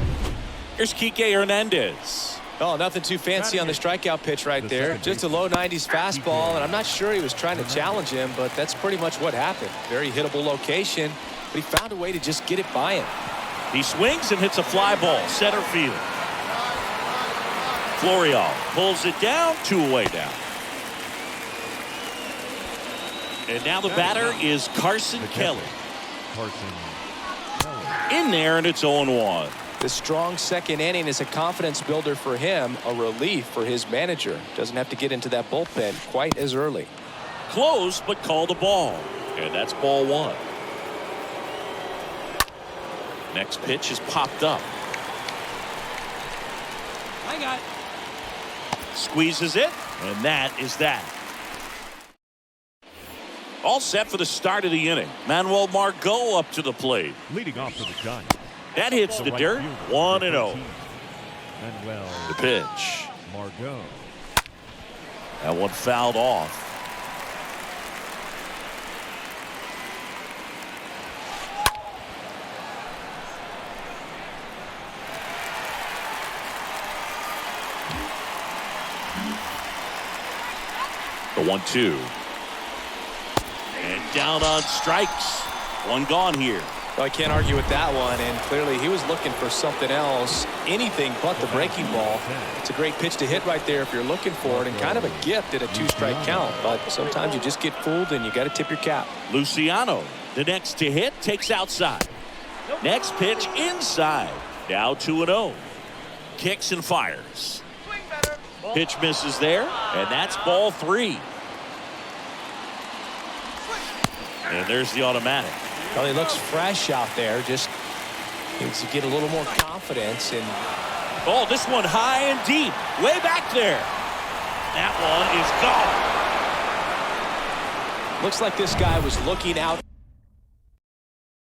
Here's Kike Hernandez. Oh, nothing too fancy on the strikeout pitch right there. Just a low 90s fastball, and I'm not sure he was trying to challenge him, but that's pretty much what happened. Very hittable location, but he found a way to just get it by him. He swings and hits a fly ball. Center field. Florial pulls it down. 2 away now. And now the batter is Carson Kelly. In there, and it's 0-1. The strong second inning is a confidence builder for him, a relief for his manager. Doesn't have to get into that bullpen quite as early. Close, but called a ball. And that's ball 1. Next pitch is popped up. I got Squeezes it, and that is that. All set for the start of the inning. Manuel Margot up to the plate. Leading off for the Giants. That hits the dirt. 1-0. Manuel The pitch. Margot. That one fouled off. The 1-2. And down on strikes. One gone here. Well, I can't argue with that one, and clearly he was looking for something else, anything but the breaking ball. It's a great pitch to hit right there if you're looking for it, and kind of a gift at a 2-strike count, but sometimes you just get fooled and you got to tip your cap. Luciano, the next to hit, takes outside. Next pitch inside. Now 2-0. Kicks and fires. Pitch misses there, and that's ball 3. And there's the automatic. Well, he looks fresh out there. Just needs to get a little more confidence. And oh, this one high and deep, way back there. That one is gone. looks like this guy was looking out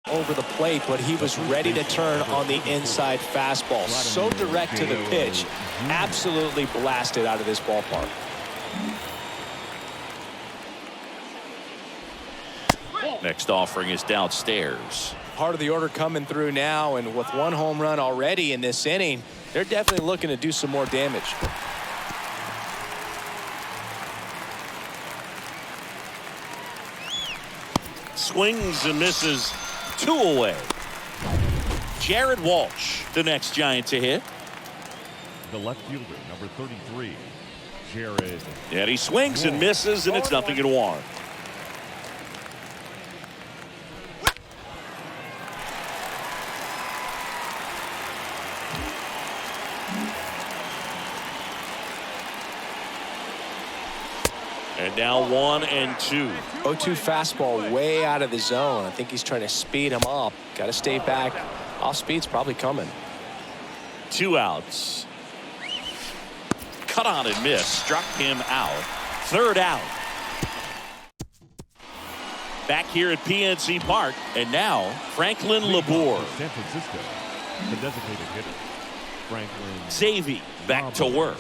over the plate, but he was ready to turn on the inside fastball. So direct to the pitch, absolutely blasted out of this ballpark. Next offering is downstairs. Part of the order coming through now, and with 1 home run already in this inning, they're definitely looking to do some more damage. Swings and misses, 2 away. Jared Walsh, the next Giant to hit. The left fielder, number 33, Jared. And he swings and misses, and it's 0-1. And now 1-2. 0-2 fastball way out of the zone. I think he's trying to speed him up. Got to stay back. Off speed's probably coming. 2 outs. Cut on and miss. Struck him out. 3rd out. Back here at PNC Park. And now Franklin Labor. San Francisco, the designated hitter, Franklin Xavier back to work.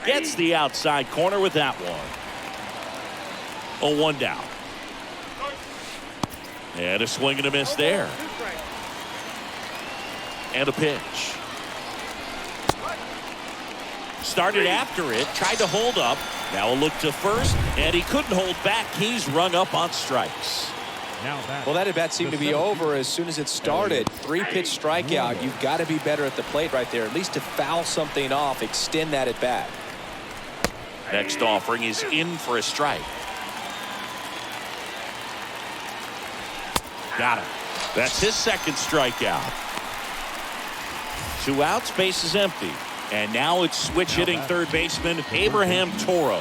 Gets the outside corner with that one. 1 down. And a swing and a miss there. And a pitch. Started after it, tried to hold up. Now a look to first, and he couldn't hold back. He's rung up on strikes. Well, that at bat seemed to be over as soon as it started. 3-pitch strikeout. You've got to be better at the plate right there, at least to foul something off, extend that at bat. Next offering is in for a strike. Got him. That's his 2nd strikeout. 2 outs, base is empty. And now it's switch hitting third baseman Abraham Toro.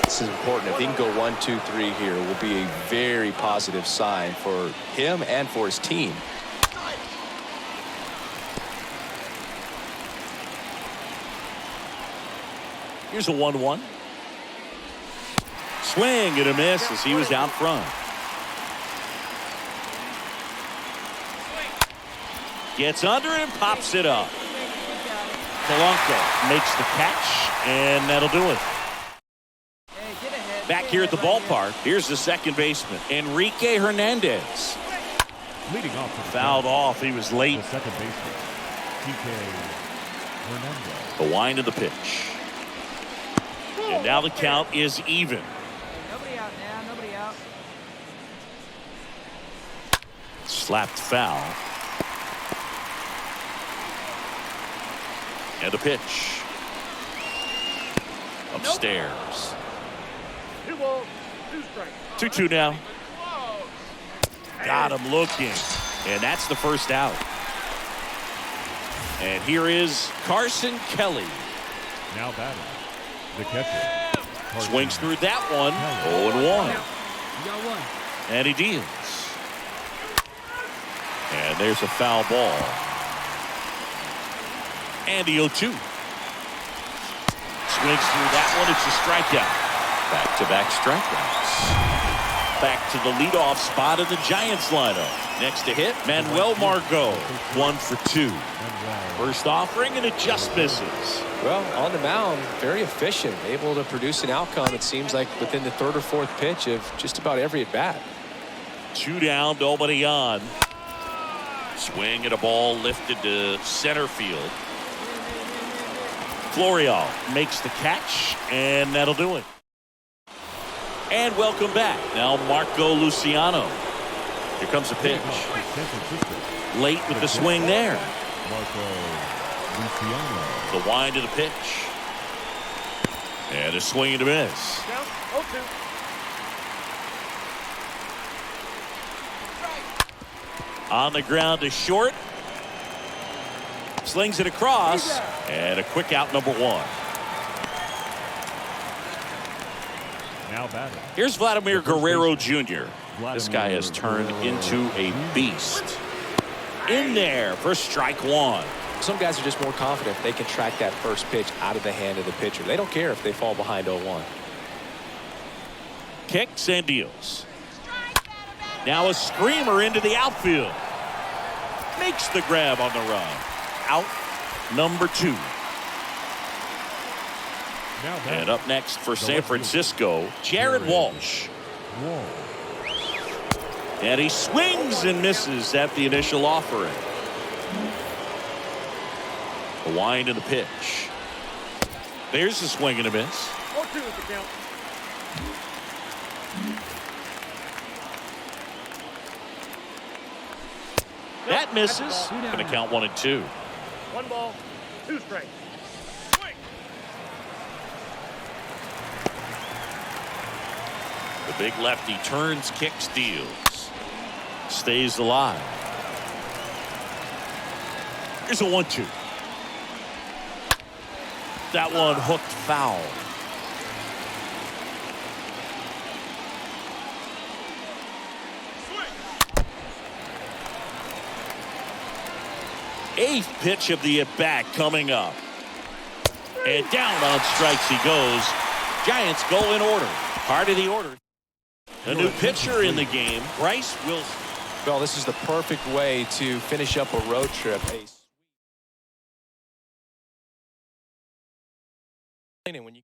This is important. If he can go 1, 2, 3 here, it will be a very positive sign for him and for his team. Here's a 1-1. Swing and a miss as he was out front. Gets under it and pops it up. Polanco makes the catch, and that'll do it. Back here at the ballpark, here's the second baseman, Enrique Hernandez. Leading off for the Fouled off. He was late. The second baseman, Hernandez. The wind of the pitch. And now the count is even. Nobody out now. Nobody out. Slapped foul. And a pitch. Upstairs. 2 balls, 2 strikes. 2-2 now. Got him looking. And that's the first out. And here is Carson Kelly. Now batting, the catcher. Carson. Swings through that one. 0-1. You got 1. And he deals. And there's a foul ball. And the 0-2. Swings through that one. It's a strikeout. Back-to-back strikeouts. Back to the leadoff spot in the Giants lineup. Next to hit, Manuel Margot. 1 for 2. First offering, and it just misses. Well, on the mound, very efficient, able to produce an outcome, it seems like, within the 3rd or 4th pitch of just about every at-bat. 2 down, nobody on. Swing and a ball lifted to center field. Florial makes the catch, and that'll do it. And welcome back. Now Marco Luciano. Here comes a pitch. Late with the swing there. Marco Luciano. The wind of the pitch. And a swing and a miss. Count 0-2. On the ground to short. Slings it across. And a quick out, number 1. Now batting. Here's Vladimir Guerrero Jr. This guy has turned into a beast. In there for strike 1. Some guys are just more confident if they can track that first pitch out of the hand of the pitcher. They don't care if they fall behind 0-1. Kicks and deals. Now a screamer into the outfield. Makes the grab on the run. Out number 2. And up next for San Francisco, Jared Walsh. And he swings and misses at the initial offering. The wind and the pitch. There's the swing and a miss. 0-2 is the count. That misses. Going to count 1 and 2. 1 ball, 2 strikes. Swing. The big lefty turns, kicks, deals. Stays alive. Here's a 1-2. That one hooked foul. Eighth pitch of the at-bat coming up. And down on strikes he goes. Giants go in order. Part of the order. A new pitcher in the game, Bryce Wilson. Well, this is the perfect way to finish up a road trip. When you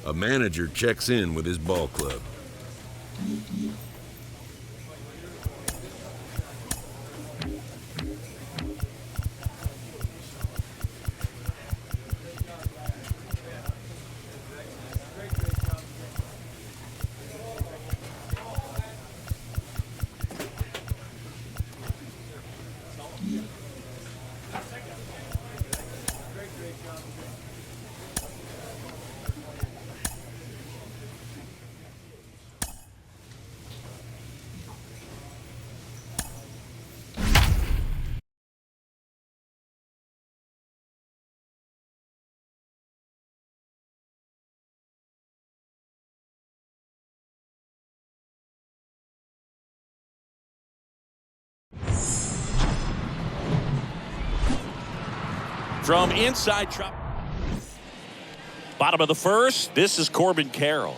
A manager checks in with his ball club. From inside trouble. Bottom of the first, this is Corbin Carroll.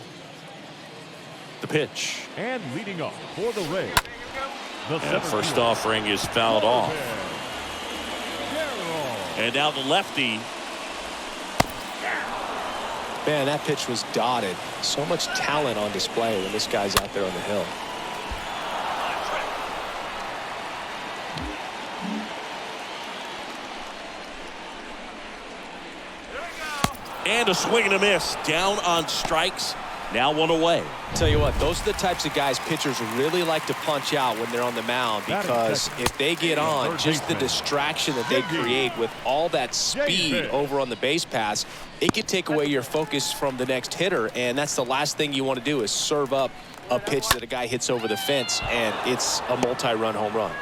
The pitch. And leading off for the Rays. And first offering is fouled off. And now the lefty. Man, that pitch was dotted. So much talent on display when this guy's out there on the hill. And a swing and a miss. Down on strikes. Now one away. Tell you what, those are the types of guys pitchers really like to punch out when they're on the mound, because if they get on, just the distraction that they create with all that speed over on the base pass, it could take away your focus from the next hitter, and that's the last thing you want to do is serve up a pitch that a guy hits over the fence, and it's a multi-run home run.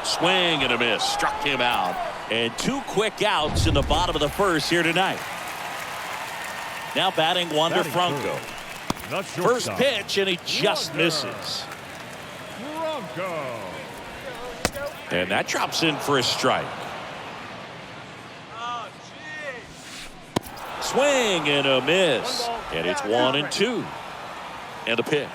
Swing and a miss. Struck him out. And two quick outs in the bottom of the first here tonight. Now batting Wander Franco. First pitch, and he just misses. Franco. And that drops in for a strike. Swing and a miss. And it's 1-2. And the pitch.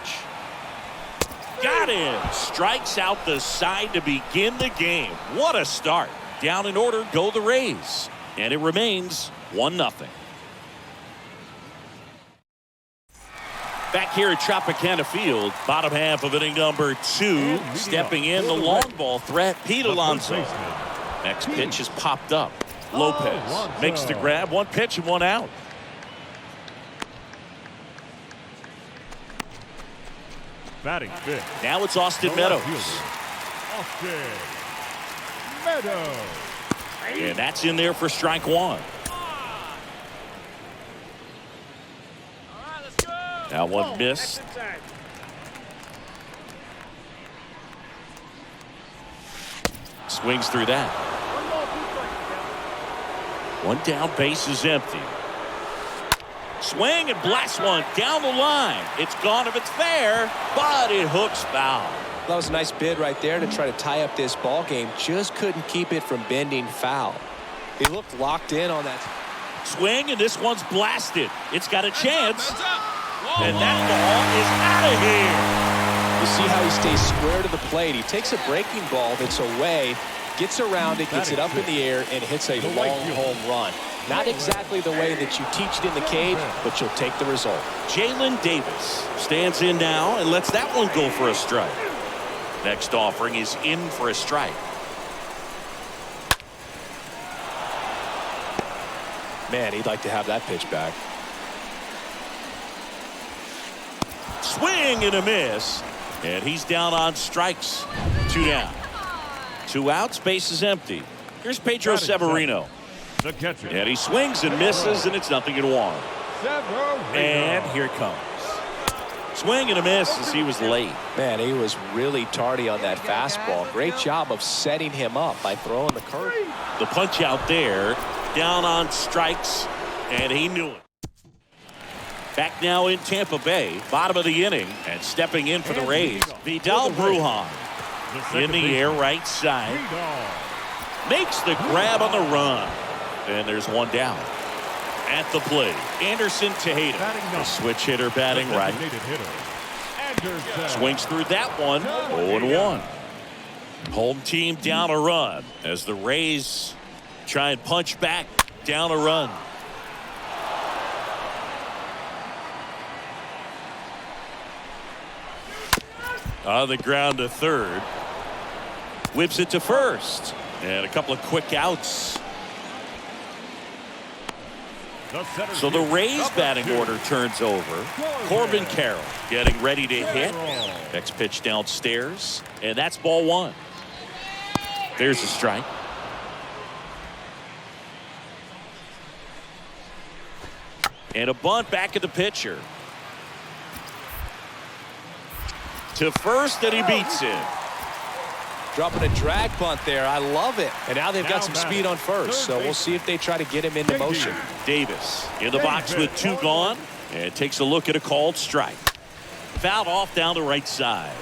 Got him. Strikes out the side to begin the game. What a start. Down in order go the Rays. And it remains 1-0. Back here at Tropicana Field, bottom half of inning number 2. Stepping in the long ball threat, Pete Alonso. Next pitch is popped up. Lopez makes the grab. 1 pitch and 1 out. Batting fifth. Now it's Austin Meadows. Austin Meadows. And that's in there for strike 1. That one missed. Swings through that. 1 down, base is empty. Swing and blast one down the line. It's gone if it's fair, but it hooks foul. That was a nice bid right there to try to tie up this ball game. Just couldn't keep it from bending foul. He looked locked in on that. Swing, and this one's blasted. It's got a chance. And that ball is out of here. You see how he stays square to the plate. He takes a breaking ball that's away, gets around it, gets it up in the air, and hits a long home run. Not exactly the way that you teach it in the cage, but you'll take the result. Jalen Davis stands in now and lets that one go for a strike. Next offering is in for a strike. Man, he'd like to have that pitch back. Swing and a miss. And he's down on strikes. 2 down. 2 outs, base is empty. Here's Pedro Severino. The catcher. And he swings and misses, and it's 0-1. Severino. And here it comes. Swing and a miss as he was late. Man, he was really tardy on that fastball. Great job of setting him up by throwing the curve. The punch out there, down on strikes, and he knew it. Back now in Tampa Bay, bottom of the inning, and stepping in for the Rays, Vidal Brujan. In the air, right side. Makes the grab on the run. And there's 1 down. At the plate, Anderson Tejeda, the switch hitter batting right. Swings through that one, 0-1. Home team down a run as the Rays try and punch back down a run. On the ground to third. Whips it to first. And a couple of quick outs. So the Rays batting order turns over. Corbin Carroll getting ready to hit. Next pitch downstairs. And that's ball 1. There's a strike. And a bunt back at the pitcher. To first, and he beats it. Dropping a drag bunt there. I love it. And now they've got some speed on first, so we'll see if they try to get him into motion. Davis in the box with 2 gone, and takes a look at a called strike. Fouled off down the right side.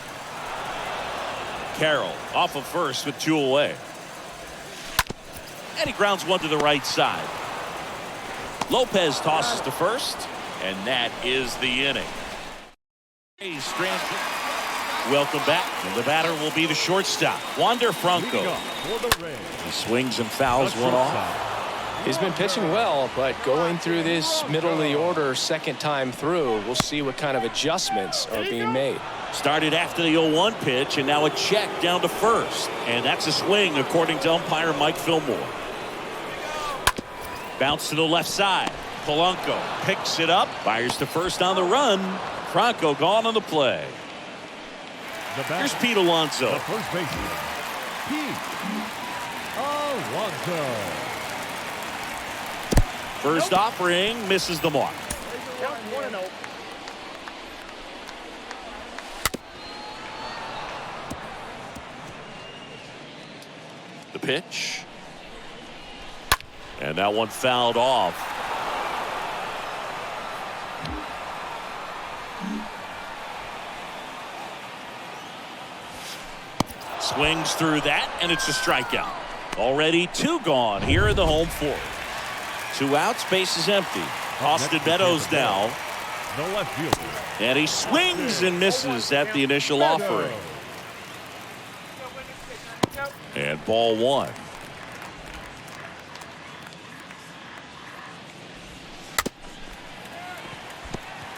Carroll off of first with 2 away. And he grounds 1 to the right side. Lopez tosses to first, and that is the inning. Welcome back. And the batter will be the shortstop, Wander Franco. He swings and fouls 1 off. He's been pitching well, but going through this middle of the order second time through, we'll see what kind of adjustments are being made. Started after the 0-1 pitch, and now a check down to first. And that's a swing, according to umpire Mike Fillmore. Bounce to the left side. Polanco picks it up, fires to first on the run. Franco gone on the play. Here's Pete Alonso. The first baseman, Pete Alonso. First offering misses the mark. The pitch. And that one fouled off. Swings through that, and it's a strikeout. Already 2 gone here in the home 4th. 2 outs, base is empty. Austin Meadows now. The left fielder. And he swings and misses at the initial offering. And ball 1.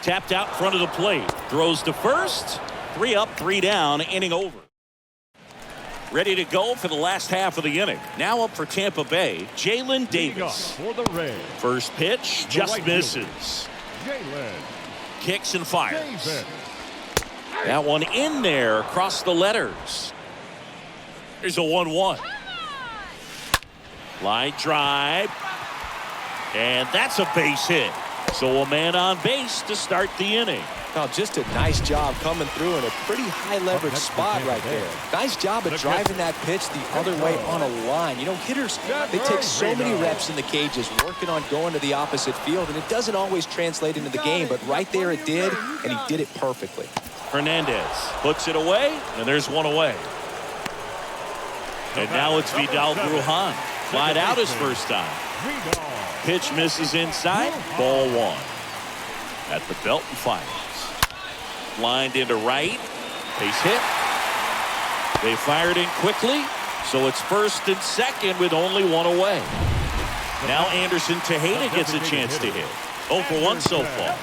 Tapped out in front of the plate. Throws to first. 3 up, 3 down. Inning over. Ready to go for the last half of the inning. Now up for Tampa Bay, Jalen Davis. For the Rays, First pitch just right misses. Jalen Kicks and fires. Davis. That one in there across the letters. Here's a 1-1. Line drive. And that's a base hit. So a man on base to start the inning. Now, just a nice job coming through in a pretty high leverage spot right there. Nice job of driving that pitch the other way on a line. You know, hitters, they take so many reps in the cages working on going to the opposite field, and it doesn't always translate into the game, but right there it did, and he did it perfectly. Hernandez puts it away, and there's one away. And now it's Vidal Brujan. Flied out his first time. Pitch misses inside. Ball 1. At the belt and fires. Lined into right. Base hit. They fired in quickly. So it's first and second with only one away. Now Anderson Tejeda gets a chance to hit. 0 for 1 so far.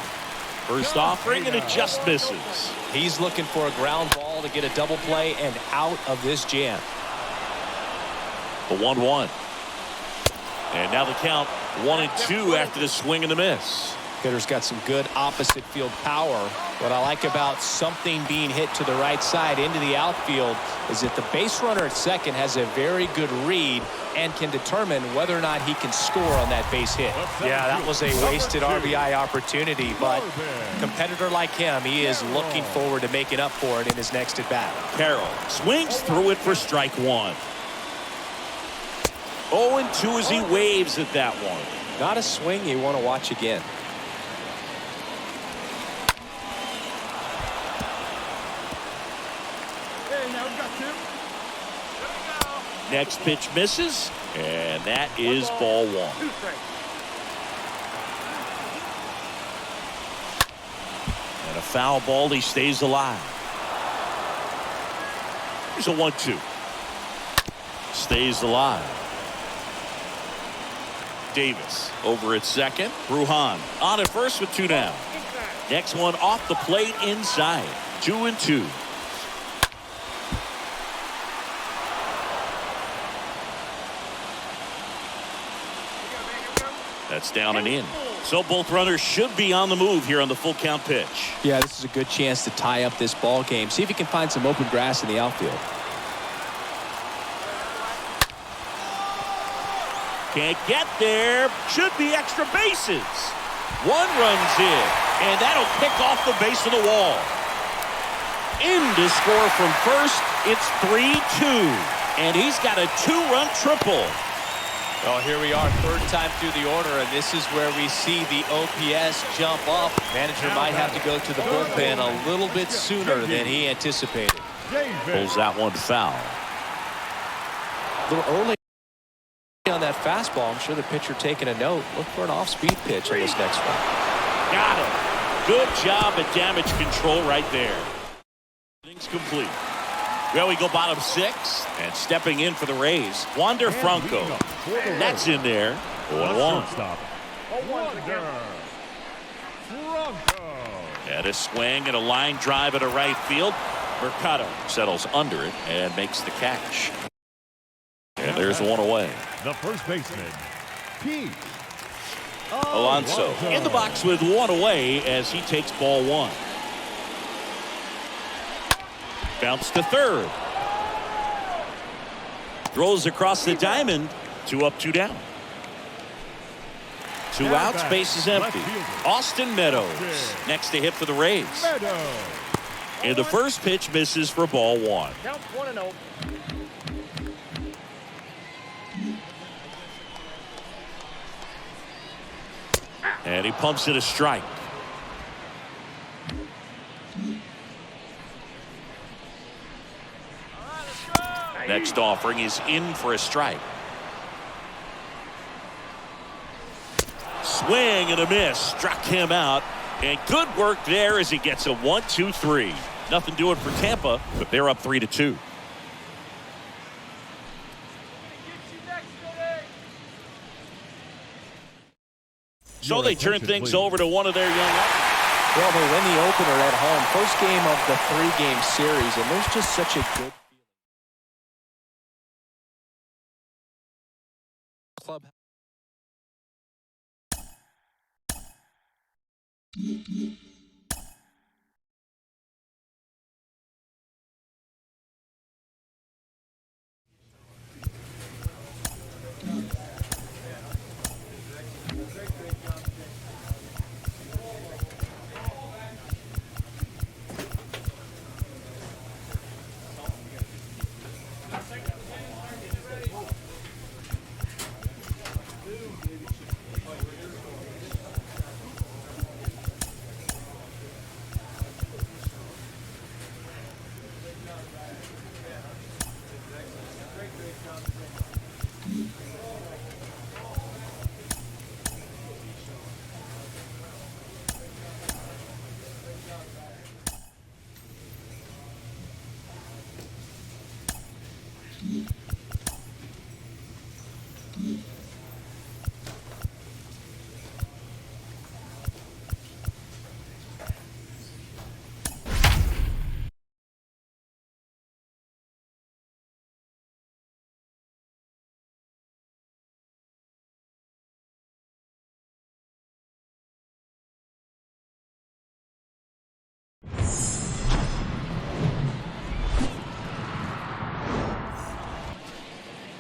First offering and it just misses. He's looking for a ground ball to get a double play and out of this jam. The 1-1. And now the count 1-2 after the swing and the miss. Hitter's got some good opposite field power. What I like about something being hit to the right side into the outfield is that the base runner at second has a very good read and can determine whether or not he can score on that base hit. Yeah, that was a wasted RBI opportunity, but a competitor like him, he is looking forward to making up for it in his next at bat. Carroll swings through it for strike 1. 0-2 as he waves at that one. Not a swing you want to watch again. Next pitch misses, and that is ball 1. And a foul ball, he stays alive. Here's a 1-2. Stays alive. Davis over at second. Brujan on at first with 2 down. Next one off the plate inside. 2-2. That's down and in. So both runners should be on the move here on the full count pitch. Yeah, this is a good chance to tie up this ball game. See if he can find some open grass in the outfield. Can't get there. Should be extra bases. 1 runs in, and that'll kick off the base of the wall. In to score from first, it's 3-2, and he's got a 2-run triple. Well, here we are, third time through the order, and this is where we see the OPS jump up. Manager might have to go to the bullpen a little bit sooner than he anticipated. Pulls that one foul. A little early on that fastball. I'm sure the pitcher taking a note. Look for an off-speed pitch on this next one. Got him. Good job at damage control right there. Innings complete. Well, we go bottom 6, and stepping in for the Rays, Wander Franco. That's in there. 1-1. And a swing and a line drive at a right field. Mercado settles under it and makes the catch. And there's one away. The first baseman, Pete Alonso in the box with one away as he takes ball 1. Bounce to third. Throws across the diamond. 2 up, 2 down. 2 outs, base is empty. Austin Meadows next to hit for the Rays. And the first pitch misses for ball 1. Count 1-0. And he pumps it a strike. Next offering is in for a strike. Swing and a miss. Struck him out. And good work there as he gets a 1-2-3. Nothing doing for Tampa, but they're up 3-2. So they turn things over to one of their young. Well, they win the opener at home. First game of the 3-game series, and there's just such a good club.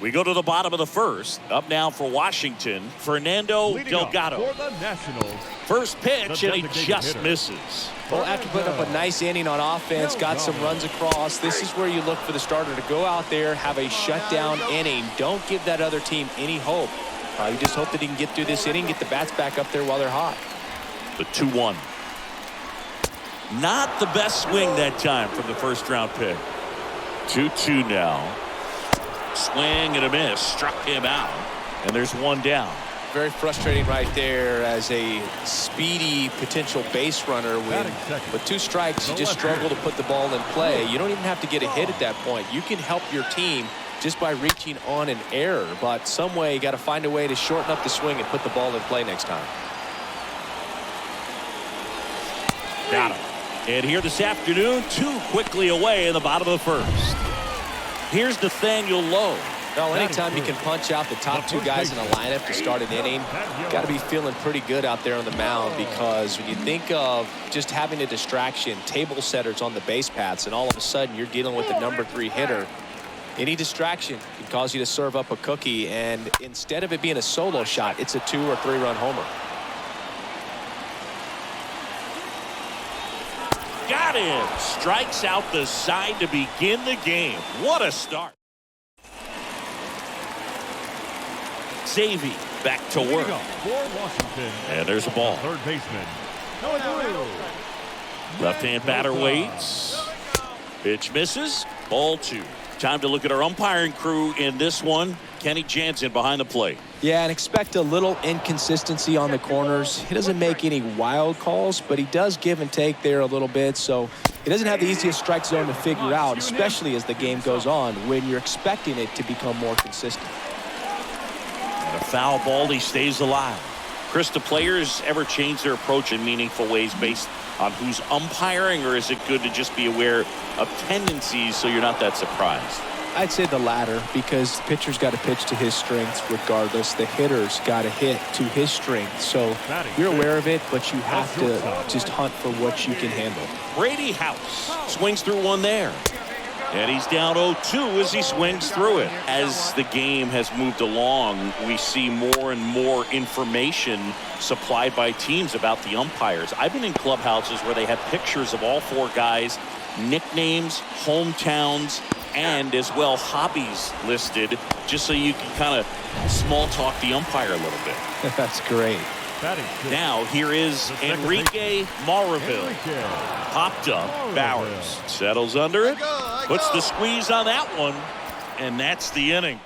We go to the bottom of the first. Up now for Washington, Fernando Leading off Delgado. for the Nationals, First pitch, and he designated just hitter. misses. Well, after putting up a nice inning on offense, got some runs across, this is where you look for the starter to go out there, have a shutdown inning. Don't give that other team any hope. You just hope that he can get through this inning, get the bats back up there while they're hot. The 2-1. Not the best swing that time from the first round pick. 2-2 now. Swing and a miss. Struck him out. And there's one down. Very frustrating right there as a speedy potential base runner. With 2 strikes, you just struggle to put the ball in play. You don't even have to get a hit at that point. You can help your team just by reaching on an error. But some way, you got to find a way to shorten up the swing and put the ball in play next time. Got him. And here this afternoon, 2 quickly away in the bottom of the first. Here's Nathaniel Lowe. Well, anytime you can punch out the top 2 guys in a lineup to start an inning, got to be feeling pretty good out there on the mound, because when you think of just having a distraction, table setters on the base paths, and all of a sudden you're dealing with the number 3 hitter, any distraction can cause you to serve up a cookie, and instead of it being a solo shot, it's a 2 or 3 run homer. Got him. Strikes out the side to begin the game. What a start. Xavier back to work. Leading off for Washington, And there's a ball. third baseman, number 2. Left-hand batter waits. Pitch misses. Ball 2. Time to look at our umpiring crew in this one. Kenny Jansen behind the plate. Yeah, and expect a little inconsistency on the corners. He doesn't make any wild calls, but he does give and take there a little bit. So he doesn't have the easiest strike zone to figure out, especially as the game goes on, when you're expecting it to become more consistent. And a foul ball, he stays alive. Chris, do players ever change their approach in meaningful ways based on who's umpiring, or is it good to just be aware of tendencies so you're not that surprised? I'd say the latter, because the pitcher's got to pitch to his strengths regardless. The hitter's got to hit to his strengths. So you're aware of it, but you have to just hunt for what you can handle. Brady House swings through one there. And he's down 0-2 as he swings through it. As the game has moved along, we see more and more information supplied by teams about the umpires. I've been in clubhouses where they have pictures of all 4 guys, nicknames, hometowns, and as well hobbies listed, just so you can kind of small talk the umpire a little bit. That's great. Now here is Enrique Maraville. Popped up. Bowers settles under it, puts the squeeze on that one, and that's the inning.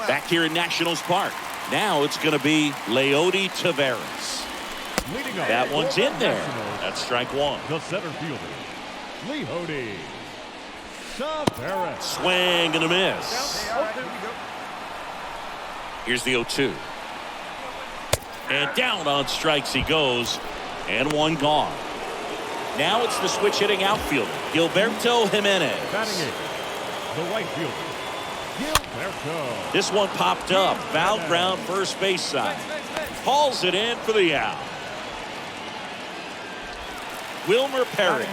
Back here in Nationals Park. Now it's going to be Leody Taveras. That one's in there. That's strike 1. The center fielder, Leody Taveras. Swing and a miss. Here's the 0-2. And down on strikes he goes. And one gone. Now it's the switch hitting outfielder, Gilberto Jimenez. Batting it, the right fielder, Gilberto. This one popped up. Foul ground first base side. Hauls it in for the out. Wilmer Perry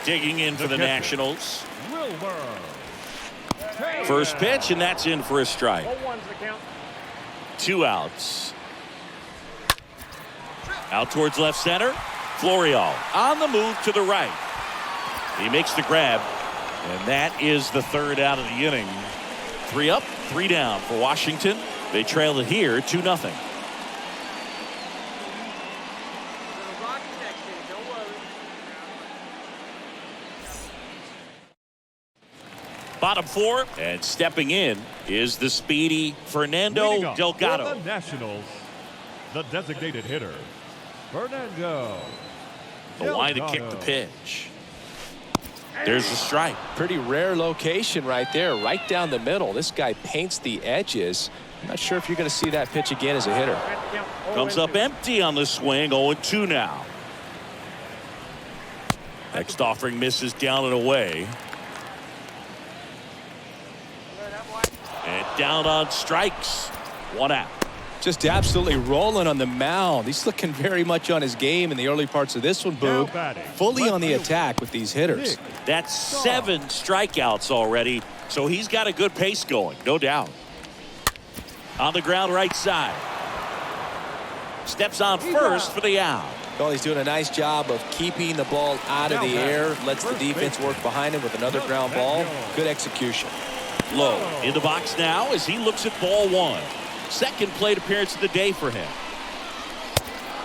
digging in for the Nationals. First pitch, and that's in for a strike. 2 outs. Out towards left center. Florial on the move to the right. He makes the grab, and that is the 3rd out of the inning. 3 up, 3 down for Washington. They trail it here 2-0. Bottom 4, and stepping in is the speedy Fernando Delgado. For the Nationals, the designated hitter, Fernando. The line to kick the pitch. There's the strike. Pretty rare location right there, right down the middle. This guy paints the edges. I'm not sure if you're going to see that pitch again as a hitter. Comes up empty on the swing. 0-2 now. Next offering misses down and away. And down on strikes. 1 out. Just absolutely rolling on the mound. He's looking very much on his game in the early parts of this one, Boog. Fully on the attack with these hitters. That's 7 strikeouts already, so he's got a good pace going, no doubt. On the ground right side. Steps on first for the out. Well, he's doing a nice job of keeping the ball out of the air. Lets the defense work behind him with another ground ball. Good execution. Low in the box now as he looks at ball 1. Second plate appearance of the day for him.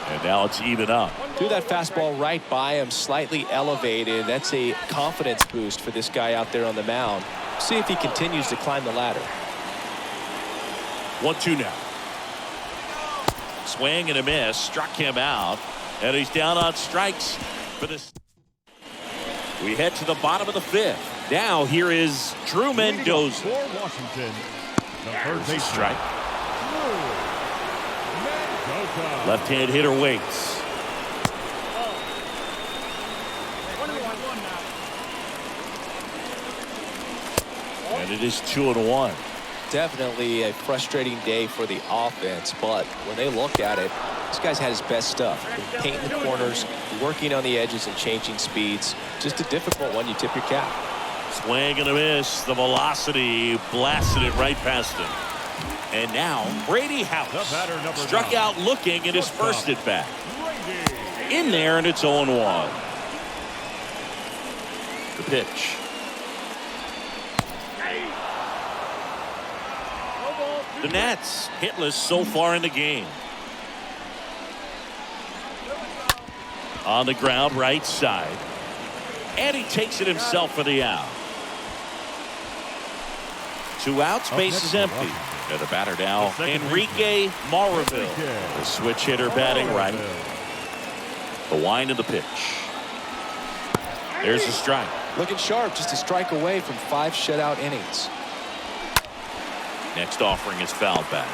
And now it's even up. Threw that fastball right by him, slightly elevated. That's a confidence boost for this guy out there on the mound. See if he continues to climb the ladder. 1-2 now. Swing and a miss. Struck him out. And he's down on strikes for this. We head to the bottom of the 5th. Now here is Drew Mendoza. For Washington, the first base strike. Left-hand hitter waits. And it is 2-1. Definitely a frustrating day for the offense, but when they look at it, this guy's had his best stuff. Painting the corners, working on the edges and changing speeds. Just a difficult one. You tip your cap. Swing and a miss. The velocity blasted it right past him. And now Brady House struck out looking at his first at bat. In there, and it's 0-1. The pitch. The Nats hitless so far in the game. On the ground right side. And he takes it himself for the out. 2 outs, base is empty. And the batter now, Enrique Maraville. The switch hitter batting right. The wind of the pitch. There's a strike. Looking sharp, just a strike away from 5 shutout innings. Next offering is fouled back.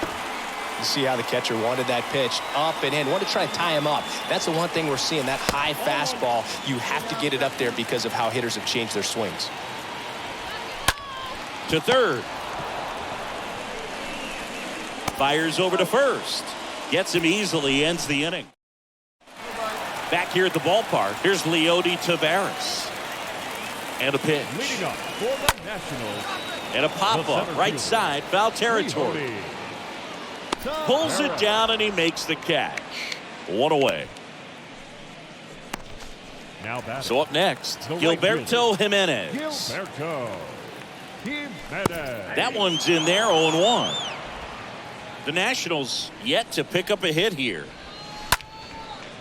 You see how the catcher wanted that pitch up and in. Wanted to try to tie him up. That's the one thing we're seeing, that high fastball. You have to get it up there because of how hitters have changed their swings. To third. Fires over to first. Gets him easily, ends the inning. Back here at the ballpark, here's Leody Taveras. And a pitch. Leading up for the Nationals. And a pop-up, right side, foul territory. Pulls it down and he makes the catch. 1 away. Now so up next, Gilberto Jimenez. Gilberto Jimenez. That one's in there, 0-1. The Nationals yet to pick up a hit here.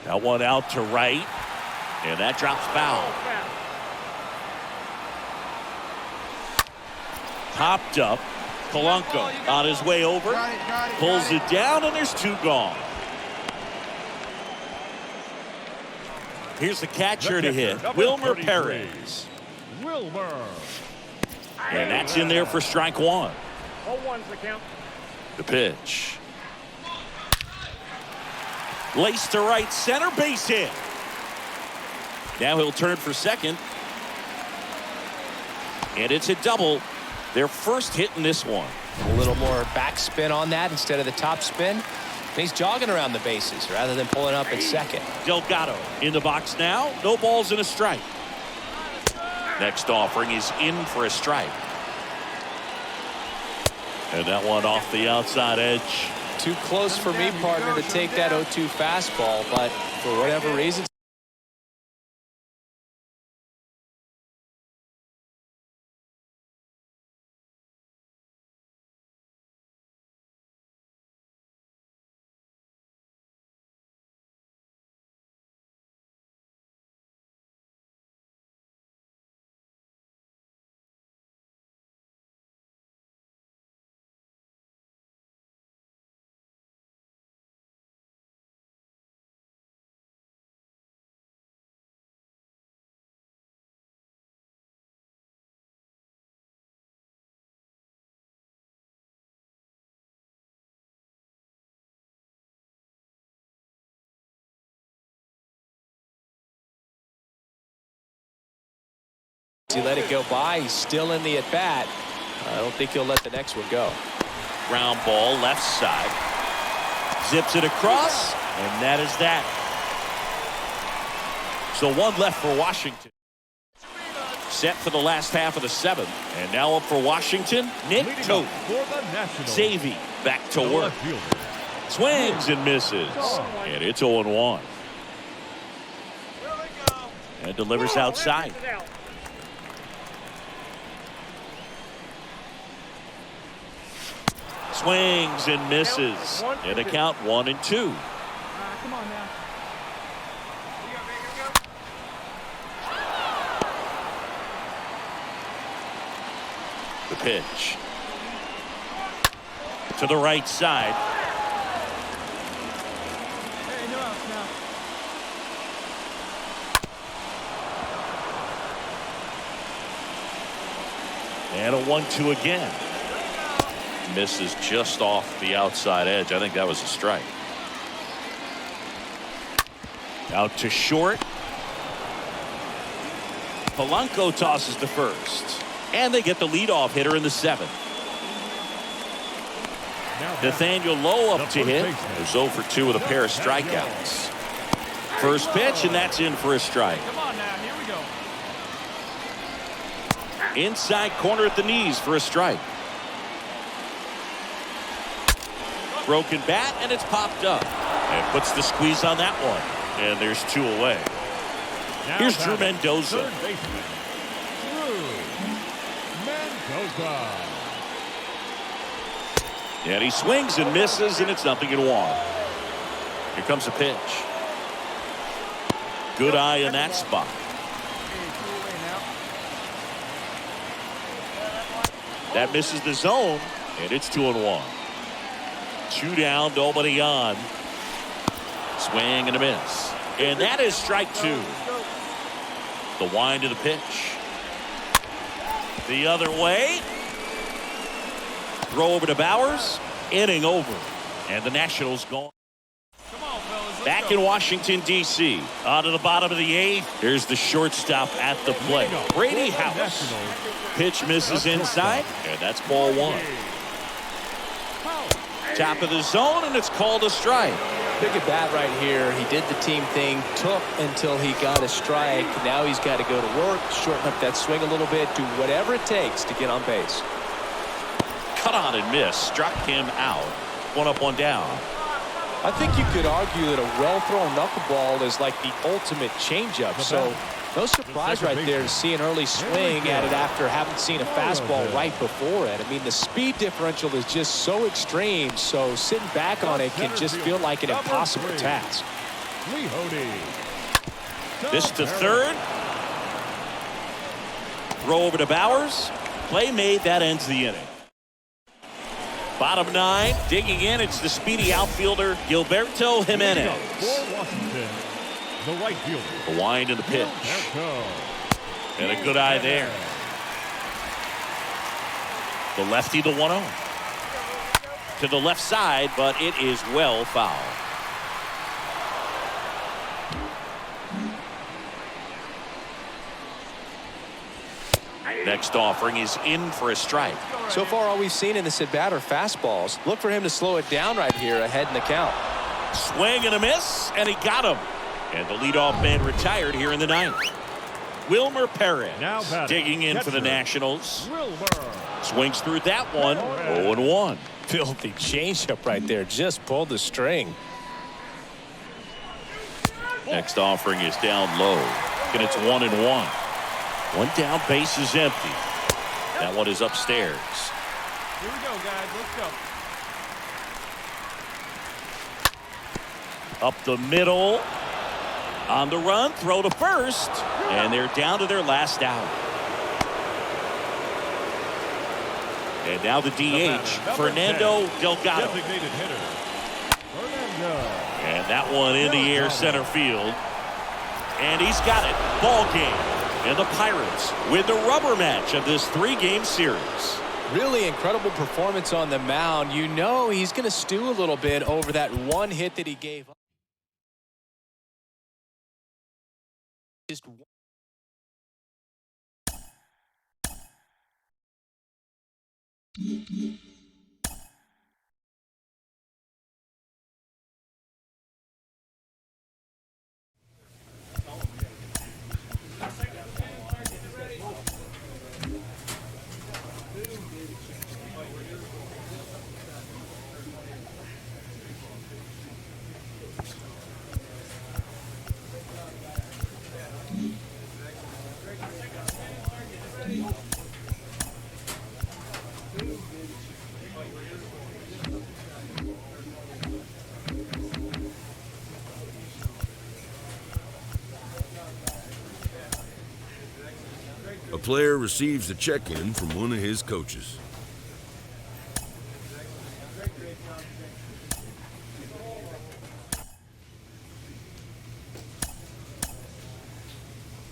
That one out to right, and that drops foul. Popped up. Polanco on his way over. Pulls it down, and there's 2 gone. Here's the catcher to hit, Wilmer Perez. And that's in there for strike 1. 0-1's the count. The pitch. Laced to right center, base hit. Now he'll turn for second. And it's a double. Their first hit in this one. A little more backspin on that instead of the top spin. And he's jogging around the bases rather than pulling up at second. Delgado in the box now. No balls and a strike. Next offering is in for a strike. And that one off the outside edge. Too close for me, partner, to take that 0-2 fastball, but for whatever reason. He let it go by. He's still in the at-bat. I don't think he'll let the next one go. Ground ball left side. Zips it across, and that is that. So one left for Washington. Set for the last half of the seventh. And now up for Washington, Nick Tote. Zavy back to work. Swings and misses. And it's 0-1. And delivers outside. Swings and misses. And the count 1-2. Come on now. The pitch. To the right side. Hey, no outs now. And a 1-2 again. Misses just off the outside edge. I think that was a strike. Out to short. Polanco tosses to first. And they get the leadoff hitter in the seventh. Nathaniel Lowe up to hit. There's 0 for 2 with a pair of strikeouts. First pitch, and that's in for a strike. Come on now. Here we go. Inside corner at the knees for a strike. Broken bat, and it's popped up. And puts the squeeze on that one. And there's 2 away. Here's Drew Mendoza. And he swings and misses, and it's 0-1. Here comes a pitch. Good eye in that spot. That misses the zone, and it's 2-1. 2 down, nobody on. Swing and a miss. And that is strike 2. The wind of the pitch. The other way. Throw over to Bowers. Inning over. And the Nationals gone. Come on, fellas. Back in Washington, D.C. On to the bottom of the 8th. Here's the shortstop at the plate. Brady House. Pitch misses inside. And that's ball 1. Top of the zone, and it's called a strike. Big at bat right here. He did the team thing, took until he got a strike. Now he's got to go to work, shorten up that swing a little bit, do whatever it takes to get on base. Cut on and miss. Struck him out. 1 up, 1 down. I think you could argue that a well-thrown knuckleball is like the ultimate changeup. So no surprise right there to see an early swing at it after having seen a fastball right before it. I mean, the speed differential is just so extreme, so sitting back on it can just feel like an impossible task. This to third. Throw over to Bowers. Play made. That ends the inning. Bottom 9, digging in, it's the speedy outfielder, Gilberto Jimenez. For Washington, the right fielder. The wind and the pitch. And a good eye there. The lefty, the 1-0. To the left side, but it is well foul. Next offering is in for a strike. So far, all we've seen in this at-bat are fastballs. Look for him to slow it down right here ahead in the count. Swing and a miss, and he got him. And the leadoff man retired here in the ninth. Wilmer Perez digging in for the Nationals. Swings through that one. 0-1. Filthy changeup right there. Just pulled the string. Next offering is down low. And it's 1-1. One down, base is empty. That one is upstairs. Here we go, guys. Let's go. Up the middle. On the run, throw to first. And they're down to their last out. And now the DH, Fernando Delgado. Designated hitter, Fernando. And that one in the air center field. And he's got it. Ball game. And the Pirates win the rubber match of this 3-game series. Really incredible performance on the mound. You know he's going to stew a little bit over that one hit that he gave up. Just A player receives a check-in from one of his coaches.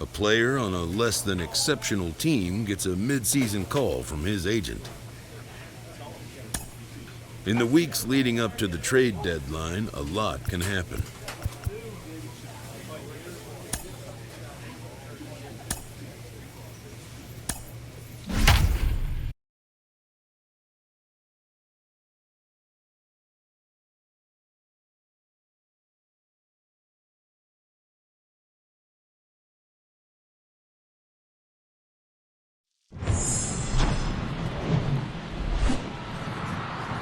A player on a less than exceptional team gets a mid-season call from his agent. In the weeks leading up to the trade deadline, a lot can happen.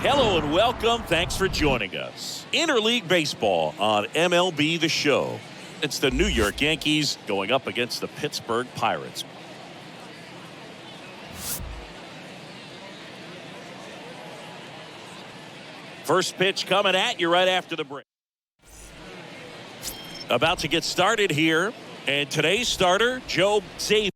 Hello and welcome. Thanks for joining us. Interleague Baseball on MLB The Show. It's the New York Yankees going up against the Pittsburgh Pirates. First pitch coming at you right after the break. About to get started here. And today's starter, Joe Xavier.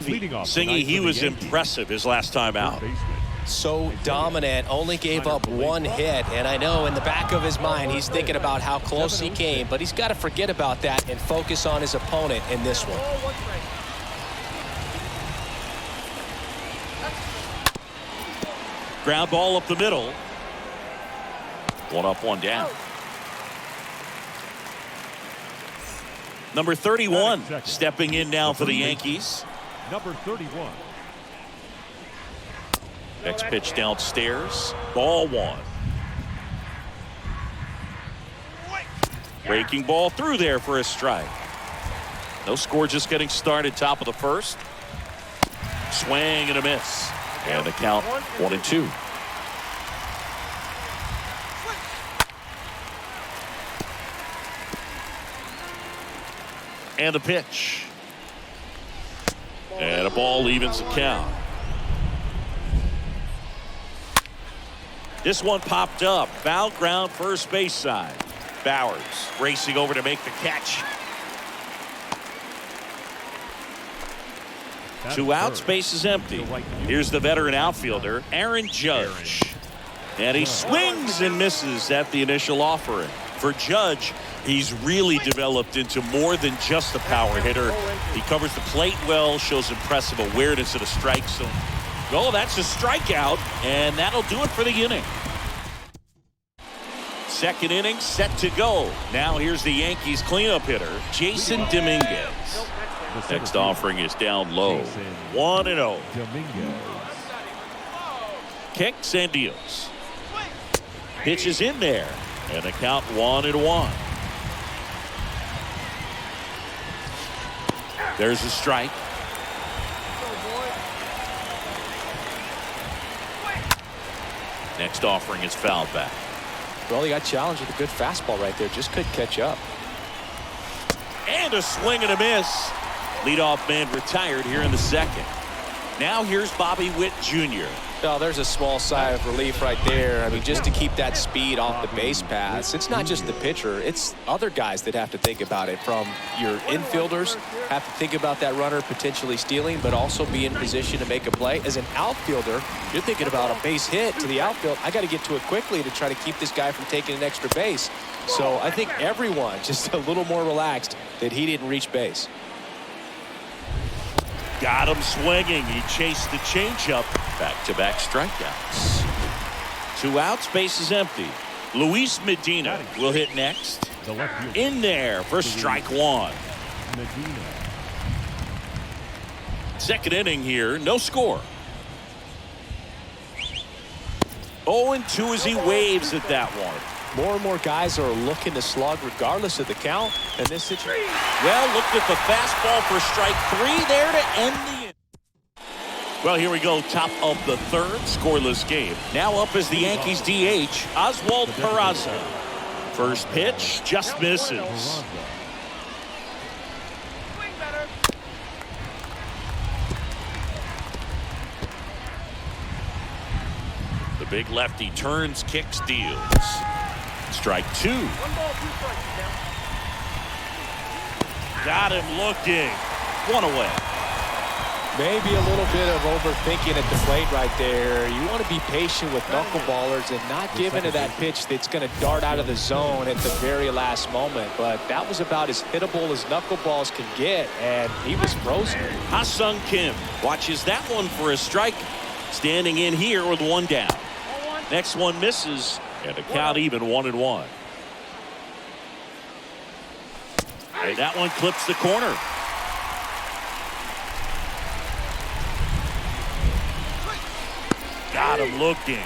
Singy, he was impressive his last time out. So dominant, only gave up one hit, and I know in the back of his mind he's thinking about how close he came, but he's got to forget about that and focus on his opponent in this one. Ground ball up the middle. One up, one down. Number 31 stepping in now for the Yankees. Number 31. Next pitch downstairs. Ball one. Breaking ball through there for a strike. No score, just getting started, top of the first. Swing and a miss. And the count 1-2. And the pitch. And a ball evens the count. This one popped up. Foul ground, first base side. Bowers racing over to make the catch. 2 outs, base is empty. Here's the veteran outfielder, Aaron Judge. And he swings and misses at the initial offering. For Judge, he's really developed into more than just a power hitter. He covers the plate well, shows impressive awareness of the strike zone. Oh, that's a strikeout, and that'll do it for the inning. Second inning set to go. Now here's the Yankees cleanup hitter, Jason Dominguez. Next offering is down low. 1-0. Kicks and deals. Pitch is in there. And the count 1-1. There's a strike. Next offering is fouled back. Well, he got challenged with a good fastball right there. Just couldn't catch up. And a swing and a miss. Leadoff man retired here in the second. Now here's Bobby Witt Jr. Well, there's a small sigh of relief right there. I mean, just to keep that speed off the base paths. It's not just the pitcher. It's other guys that have to think about it. From your infielders have to think about that runner potentially stealing, but also be in position to make a play. As an outfielder, you're thinking about a base hit to the outfield. I got to get to it quickly to try to keep this guy from taking an extra base. So I think everyone just a little more relaxed that he didn't reach base. Got him swinging. He chased the changeup. Back-to-back strikeouts. 2 outs, base is empty. Luis Medina will hit next. In there for strike 1. Second inning here, no score. 0-2 as he waves at that one. More and more guys are looking to slug regardless of the count in this situation. Well, looked at the fastball for strike 3 there to end the inning. Well, here we go, top of the third, scoreless game. Now up is the Yankees DH, Oswald Peraza. First pitch just misses. The big lefty turns, kicks, deals. Strike 2. Got him looking. 1 away. Maybe a little bit of overthinking at the plate right there. You want to be patient with knuckleballers and not give into that pitch that's going to dart out of the zone at the very last moment. But that was about as hittable as knuckleballs can get, and he was frozen. Ha-Sung Kim watches that one for a strike. Standing in here with 1 down. Next one misses, and the count even 1-1. And that one clips the corner. Got him looking.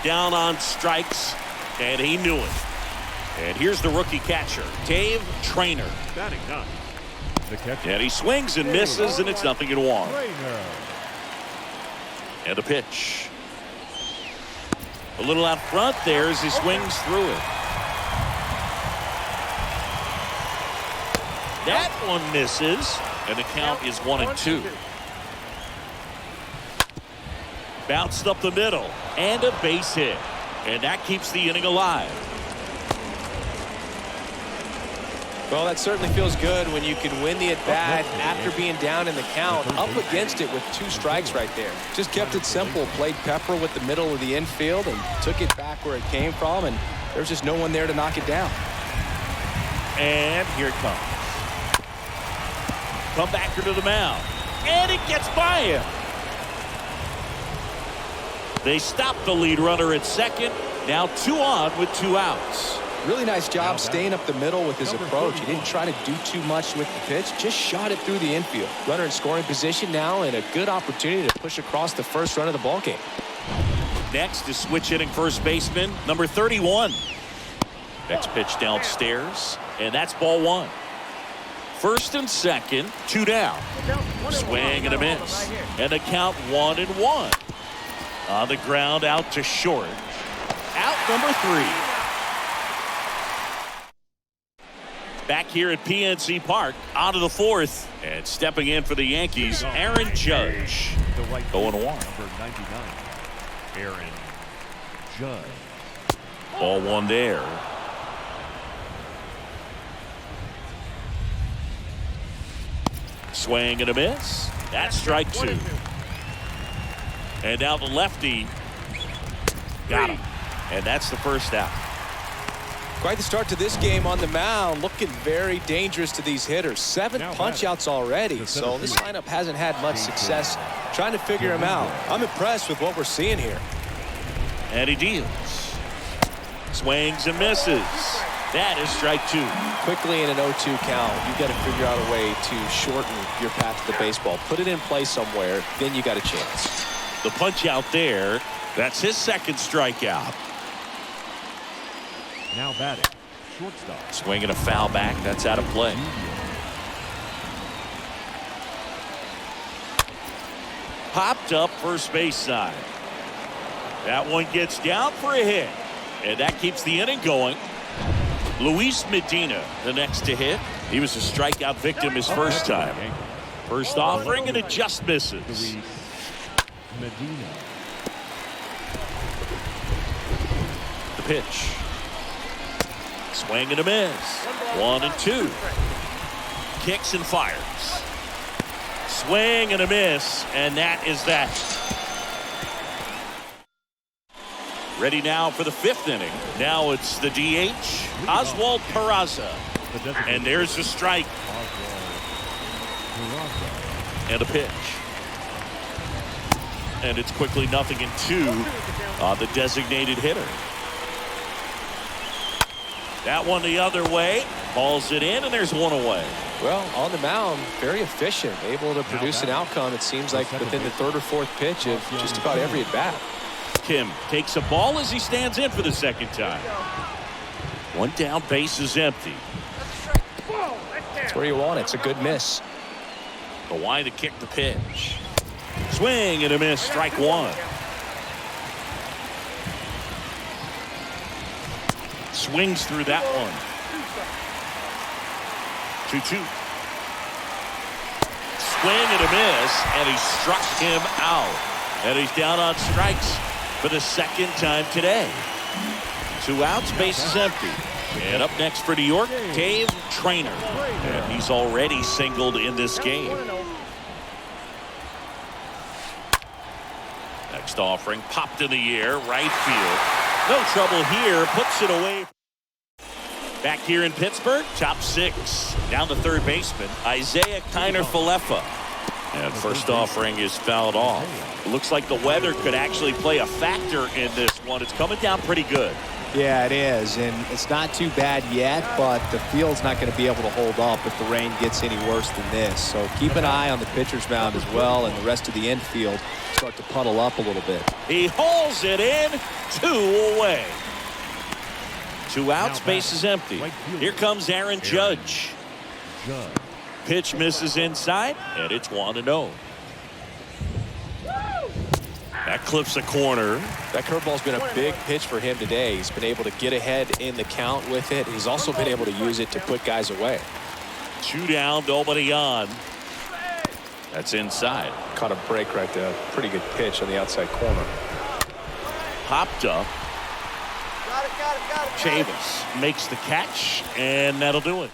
Down on strikes, and he knew it. And here's the rookie catcher, Dave Traynor. Batting 9. The catcher. And he swings and misses, and it's 0-1. Traynor. And a pitch. A little out front there as he swings through it. That one misses, and the count is 1-2. Bounced up the middle, and a base hit. And that keeps the inning alive. Well, that certainly feels good when you can win the at-bat after being down in the count, up against it with 2 strikes right there. Just kept it simple, played pepper with the middle of the infield and took it back where it came from, and there's just no one there to knock it down. And here it comes. Come back to the mound, and it gets by him. They stop the lead runner at second. Now 2 on with 2 outs. Really nice job staying up the middle with his approach. He didn't try to do too much with the pitch, just shot it through the infield. Runner in scoring position now, and a good opportunity to push across the first run of the ballgame. Next is switch hitting first baseman, number 31. Next pitch downstairs, and that's ball 1. First and second, 2 down. Swing and a miss. And a count 1-1. On the ground, out to short. Out number 3. Back here at PNC Park, out of the 4th. And stepping in for the Yankees, Aaron Judge. 0-1. Number 99, Aaron Judge. Ball 1 there. Swing and a miss. That's strike 2. And now the lefty. Got him. And that's the first out. Quite the start to this game on the mound. Looking very dangerous to these hitters. 7 punch-outs already. So this lineup hasn't had much success trying to figure him out. I'm impressed with what we're seeing here. And he deals. Swings and misses. That is strike 2. Quickly in an 0-2 count, you've got to figure out a way to shorten your path to the baseball. Put it in play somewhere, then you got a chance. The punch out there. That's his second strikeout. Now batting, shortstop. Swinging a foul back. That's out of play. Popped up first base side. That one gets down for a hit. And that keeps the inning going. Luis Medina, the next to hit. He was a strikeout victim his first time. First offering, and it just misses. Luis Medina. The pitch. Swing and a miss. 1-2. Kicks and fires. Swing and a miss, and that is that. Ready now for the 5th inning. Now it's the DH, Oswald Peraza. And there's a strike. And a pitch. And it's quickly 0-2 on the designated hitter. That one the other way. Hauls it in, and there's one away. Well, on the mound, very efficient. Able to produce an outcome, it seems like, within the 3rd or 4th pitch of just about every at-bat. Kim takes a ball as he stands in for the second time. 1 down, base is empty. That's where you want it. It's a good miss. Kawhi to kick the pitch. Swing and a miss, strike 1. Swings through that one. 2-2. Swing and a miss, and he struck him out. And he's down on strikes for the second time today. 2 outs, base is empty. And up next for New York, Dave Traynor. And he's already singled in this game. Next offering, popped in the air, right field. No trouble here, puts it away. Back here in Pittsburgh, top 6. Down to third baseman, Isaiah Kiner-Falefa. And first offering is fouled off. It looks like the weather could actually play a factor in this one. It's coming down pretty good. Yeah, it is, and it's not too bad yet, but the field's not going to be able to hold up if the rain gets any worse than this. So keep an eye on the pitcher's mound as well, and the rest of the infield start to puddle up a little bit. He hauls it in, 2 away. 2 outs, base is empty. Here comes Aaron Judge. Pitch misses inside, and it's 1-0. That clips a corner. That curveball's been a big pitch for him today. He's been able to get ahead in the count with it. He's also been able to use it to put guys away. 2 down, nobody on. That's inside. Caught a break right there. Pretty good pitch on the outside corner. Popped up. Chavis makes the catch, and that'll do it.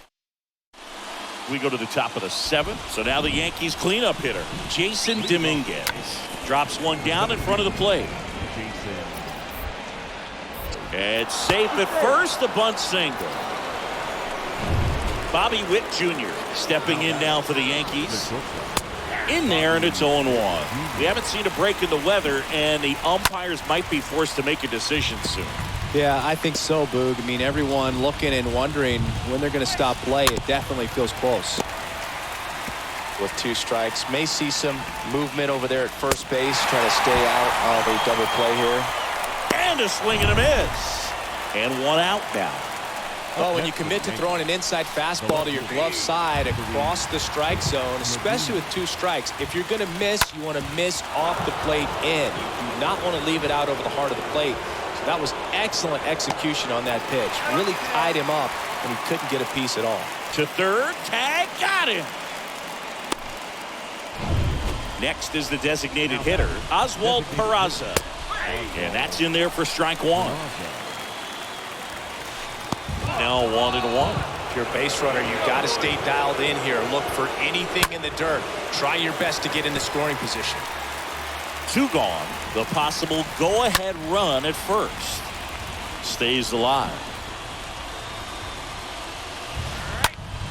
We go to the top of the 7th. So now the Yankees cleanup hitter, Jason Dominguez, drops one down in front of the plate. It's safe at first, a bunt single. Bobby Witt Jr. stepping in now for the Yankees. In there, and it's 0-1. We haven't seen a break in the weather, and the umpires might be forced to make a decision soon. Yeah, I think so, Boog. I mean, everyone looking and wondering when they're going to stop play. It definitely feels close. With 2 strikes, may see some movement over there at first base, trying to stay out of a double play here. And a swing and a miss. And 1 out now. Well, when you commit to throwing an inside fastball to your glove side across the strike zone, especially with 2 strikes, if you're going to miss, you want to miss off the plate in. You do not want to leave it out over the heart of the plate. So that was excellent execution on that pitch. Really tied him up, and he couldn't get a piece at all. To third, tag, got him. Next is the designated hitter, Oswald Peraza. And that's in there for strike 1. Now 1-1. If you're a base runner, you've got to stay dialed in here. Look for anything in the dirt. Try your best to get in the scoring position. 2 gone. The possible go-ahead run at first. Stays alive.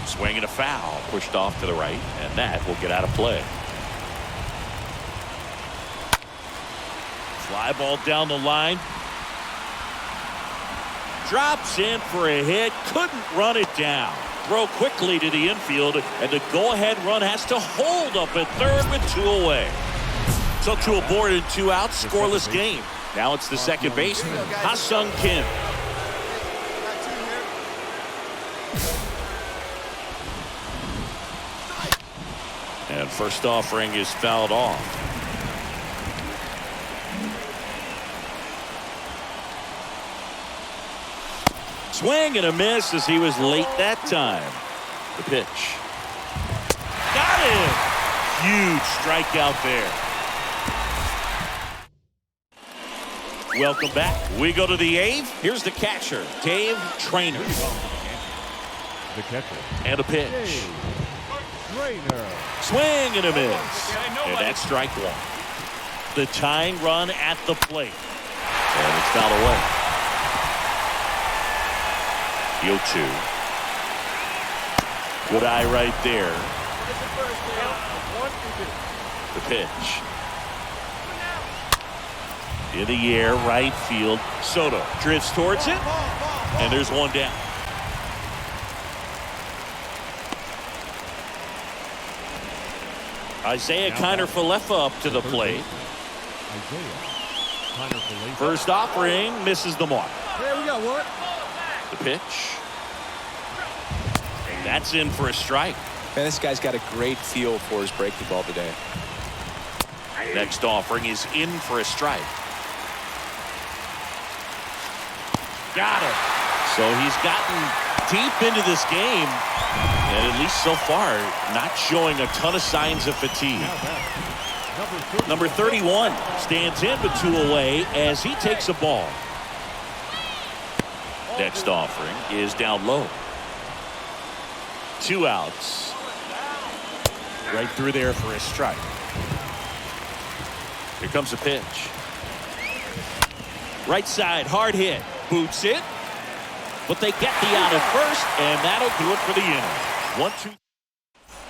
Swing and a foul. Pushed off to the right, and that will get out of play. Fly ball down the line. Drops in for a hit. Couldn't run it down. Throw quickly to the infield, and the go-ahead run has to hold up at third with 2 away. So 2 aboard and 2 out. Scoreless game. Now it's the second baseman, Ha-Sung Kim. And first offering is fouled off. Swing and a miss as he was late that time. The pitch. Got him. Huge strikeout there. Welcome back. We go to the 8th. Here's the catcher, Dave Traynor. The catcher. And a pitch. Traynor. Swing and a miss. And that's strike 1. The tying run at the plate. And it's fouled away. 0-2. Good eye right there. The pitch. In the air, right field. Soto drifts towards it. And there's 1 down. Isaiah Kiner-Falefa up to the plate. First offering misses the mark. Hey, we got one. The pitch. And that's in for a strike. Man, this guy's got a great feel for his breaking ball today. Next offering is in for a strike. Got it. So he's gotten deep into this game, and at least so far, not showing a ton of signs of fatigue. Number 31 stands in with 2 away as he takes a ball. Next offering is down low. 2 outs. Right through there for a strike. Here comes a pitch. Right side, hard hit. Boots it. But they get the out at first, and that'll do it for the inning. 1-2.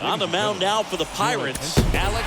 On the mound now for the Pirates, Alex.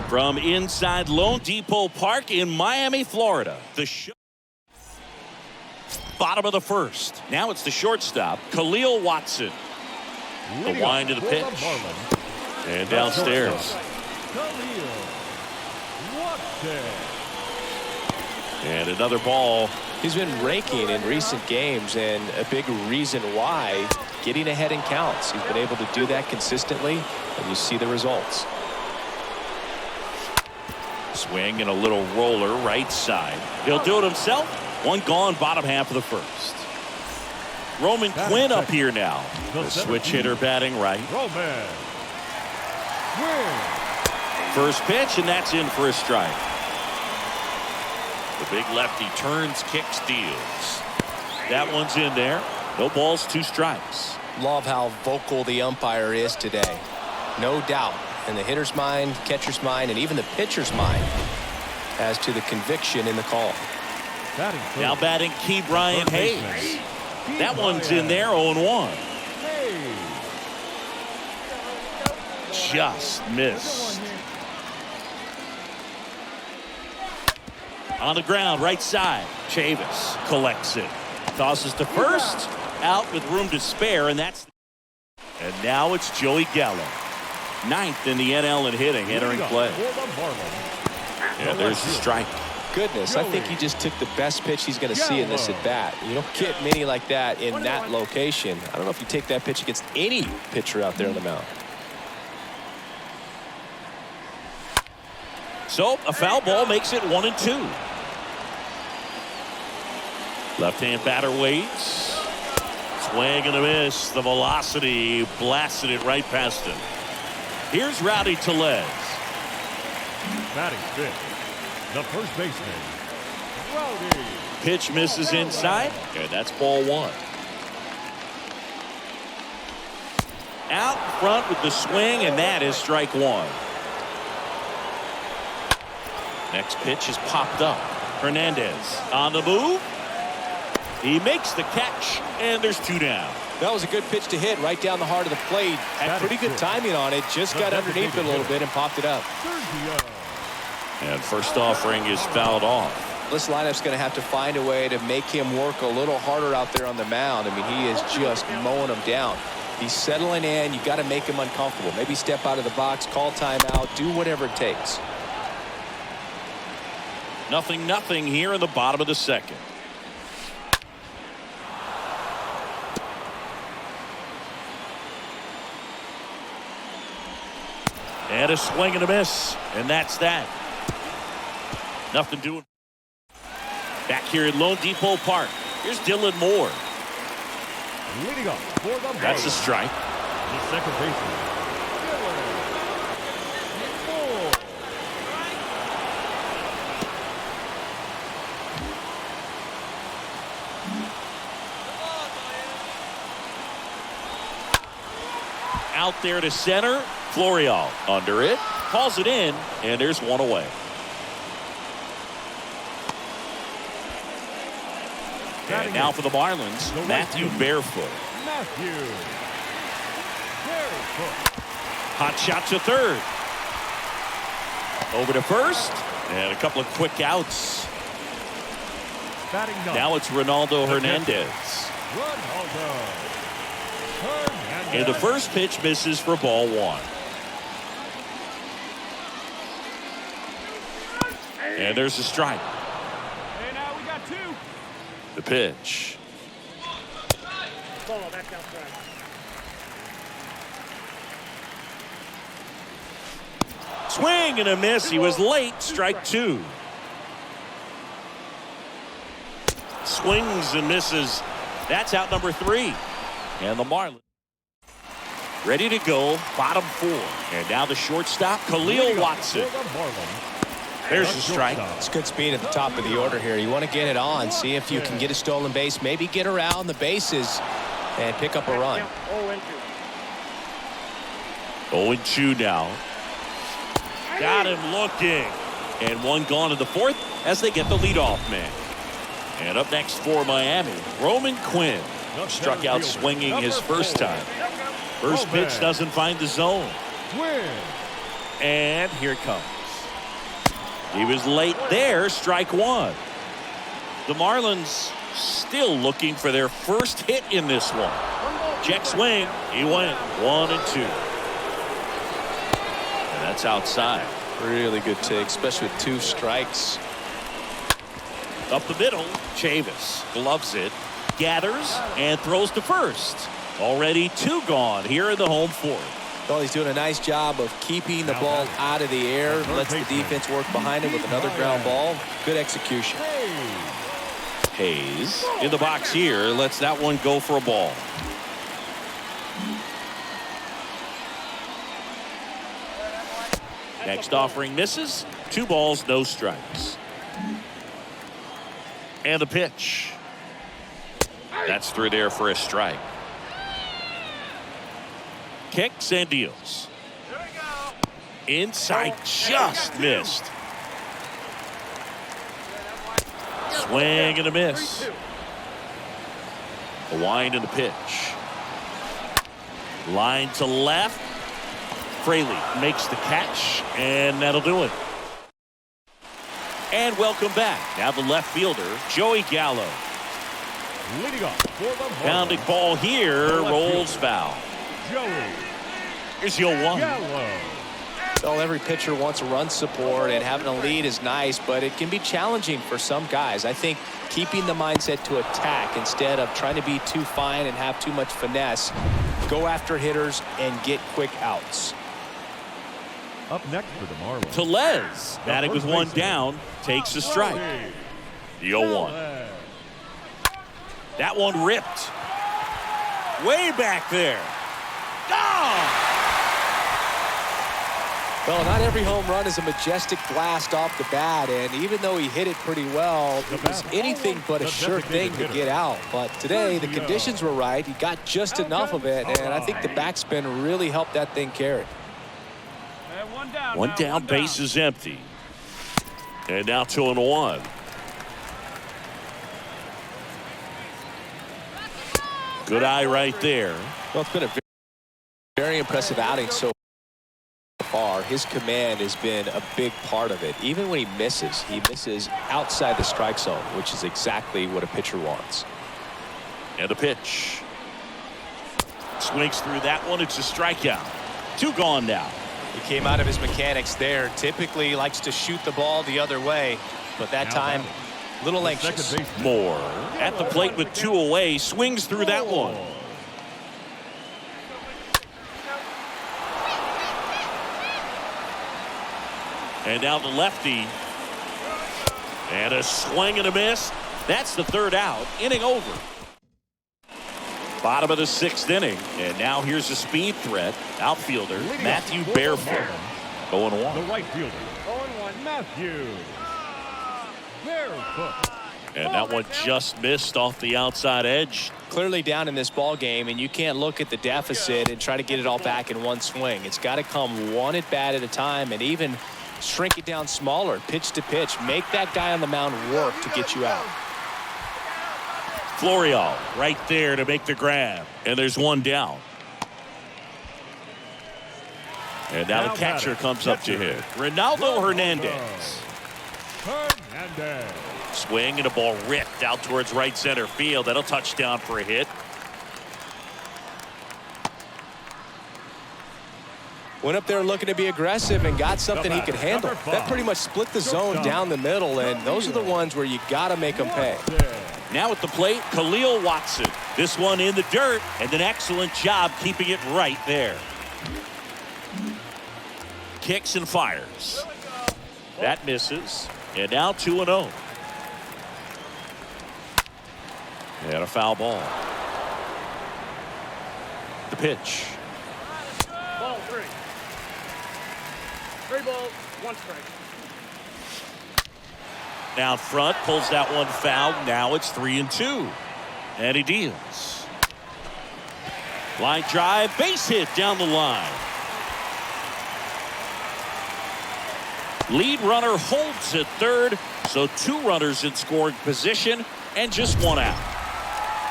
From inside Lone Depot Park in Miami, Florida, the show. Bottom of the first. Now it's the shortstop, Khalil Watson. The wind to the pitch. And downstairs. Khalil Watson. And another ball He's been raking in recent games, and a big reason why, getting ahead in counts. He's been able to do that consistently, and you see the results. Swing and a little roller right side. He'll do it himself. One gone, bottom half of the first. Roman Quinn up here now. The switch hitter batting right. Roman Quinn. First pitch, and that's in for a strike. The big lefty turns, kicks, deals. That one's in there. No balls, 2 strikes. Love how vocal the umpire is today. No doubt. In the hitter's mind, catcher's mind, and even the pitcher's mind as to the conviction in the call. Now batting Key Brian Hayes. That one's in there, 0-1. Just missed. On the ground, right side. Chavis collects it. Tosses to first. Out with room to spare, and now it's Joey Gallo. 9th in the NL in hitting, entering play. Yeah, there's the strike. Goodness, I think he just took the best pitch he's going to see in this at bat. You don't get many like that in that location. I don't know if you take that pitch against any pitcher out there on the mound. So a foul ball makes it 1-2. Left-hand batter waits. Swing and a miss. The velocity blasted it right past him. Here's Rowdy Tellez. Batting fifth, the first baseman, Rowdy. Pitch misses inside, and that's ball 1. Out front with the swing, and that is strike 1. Next pitch is popped up. Hernandez on the move. He makes the catch, and there's 2 down. That was a good pitch to hit right down the heart of the plate. Had pretty good timing on it. Just got underneath it a little bit and popped it up. And first offering is fouled off. This lineup's going to have to find a way to make him work a little harder out there on the mound. I mean, he is just mowing him down. He's settling in. You got to make him uncomfortable. Maybe step out of the box, call timeout, do whatever it takes. 0-0 here in the bottom of the second. And a swing and a miss, and that's that. Nothing doing. Back here at Lone Depot Park. Here's Dylan Moore. Leading up for the That's a strike. The second baseman, Dylan Moore. Out there to center. Florial under it. Calls it in, and there's 1 away. And now for the Marlins, Matthew Barefoot. Hot shot to third. Over to first, and a couple of quick outs. Now it's Ronaldo Hernandez. And the first pitch misses for ball 1. And there's a strike. Hey, now we got 2. The pitch. Swing and a miss. He was late. Strike 2. Swings and misses. That's out number 3. And the Marlins ready to go. Bottom 4. And now the shortstop, Khalil Watson. There's the strike. It's good speed at the top of the order here. You want to get it on, see if you can get a stolen base, maybe get around the bases and pick up a run. 0-2 now. Got him looking. And 1 gone in the 4th as they get the leadoff man. And up next for Miami, Roman Quinn. Struck out swinging his first time. First pitch doesn't find the zone. And here it comes. He was late there, strike 1. The Marlins still looking for their first hit in this one. Check swing. He went 1-2. And that's outside. Really good take, especially with 2 strikes. Up the middle, Chavis gloves it, gathers, and throws to first. Already 2 gone here in the home fourth. Well, he's doing a nice job of keeping the ball out of the air. Lets the defense work behind him with another ground ball. Good execution. Hayes in the box here. Lets that one go for a ball. Next offering misses. 2 balls, no strikes. And the pitch. That's through there for a strike. Kicks and deals. Inside, just missed. Swing and a miss. A wind and a pitch. Line to left. Fraley makes the catch, and that'll do it. And welcome back. Now the left fielder, Joey Gallo. Leading off for the Pounding ball here, rolls foul. Joey Here's the 0-1. Gallo. Well, every pitcher wants a run support, and having a lead is nice, but it can be challenging for some guys. I think keeping the mindset to attack instead of trying to be too fine and have too much finesse, go after hitters and get quick outs. Up next for the Marlins. Tellez, batting with 1 down, takes a strike. The 0-1. That one ripped. Way back there. Gone! Well, not every home run is a majestic blast off the bat, and even though he hit it pretty well, it was anything but a sure thing to get out. But today, the conditions were right. He got just enough of it, and I think the backspin really helped that thing carry. One down, base is empty. And now 2-1. Good eye right there. Well, it's been a very impressive outing so far. His command has been a big part of it. Even when he misses outside the strike zone, which is exactly what a pitcher wants. And a pitch. Swings through that one. It's a strikeout. 2 gone now. He came out of his mechanics there. Typically likes to shoot the ball the other way, but that time a little anxious. Moore at the plate with 2 away. Swings through that one. And now the lefty. And a swing and a miss. That's the 3rd out. Inning over. Bottom of the 6th inning. And now here's a speed threat. Outfielder Matthew Barefoot. 0-1. The right fielder. 0-1 Matthew Barefoot. And that one just missed off the outside edge. Clearly down in this ball game, and you can't look at the deficit and try to get it all back in one swing. It's got to come one at bat at a time, and even shrink it down smaller, pitch to pitch. Make that guy on the mound work to get you out. Florial right there to make the grab. And there's 1 down. And now the catcher comes up to hit. Ronaldo Hernandez. Swing and a ball ripped out towards right center field. That'll touchdown for a hit. Went up there looking to be aggressive and got something he could handle. That pretty much split the zone down the middle, and those are the ones where you got to make them pay. Now at the plate, Khalil Watson. This one in the dirt, and an excellent job keeping it right there. Kicks and fires. That misses. And now 2-0. And a foul ball. The pitch. Ball 3. 3 balls, 1 strike. Down front, pulls that one foul. Now it's 3-2. And he deals. Line drive, base hit down the line. Lead runner holds at 3rd, so 2 runners in scoring position and just 1 out.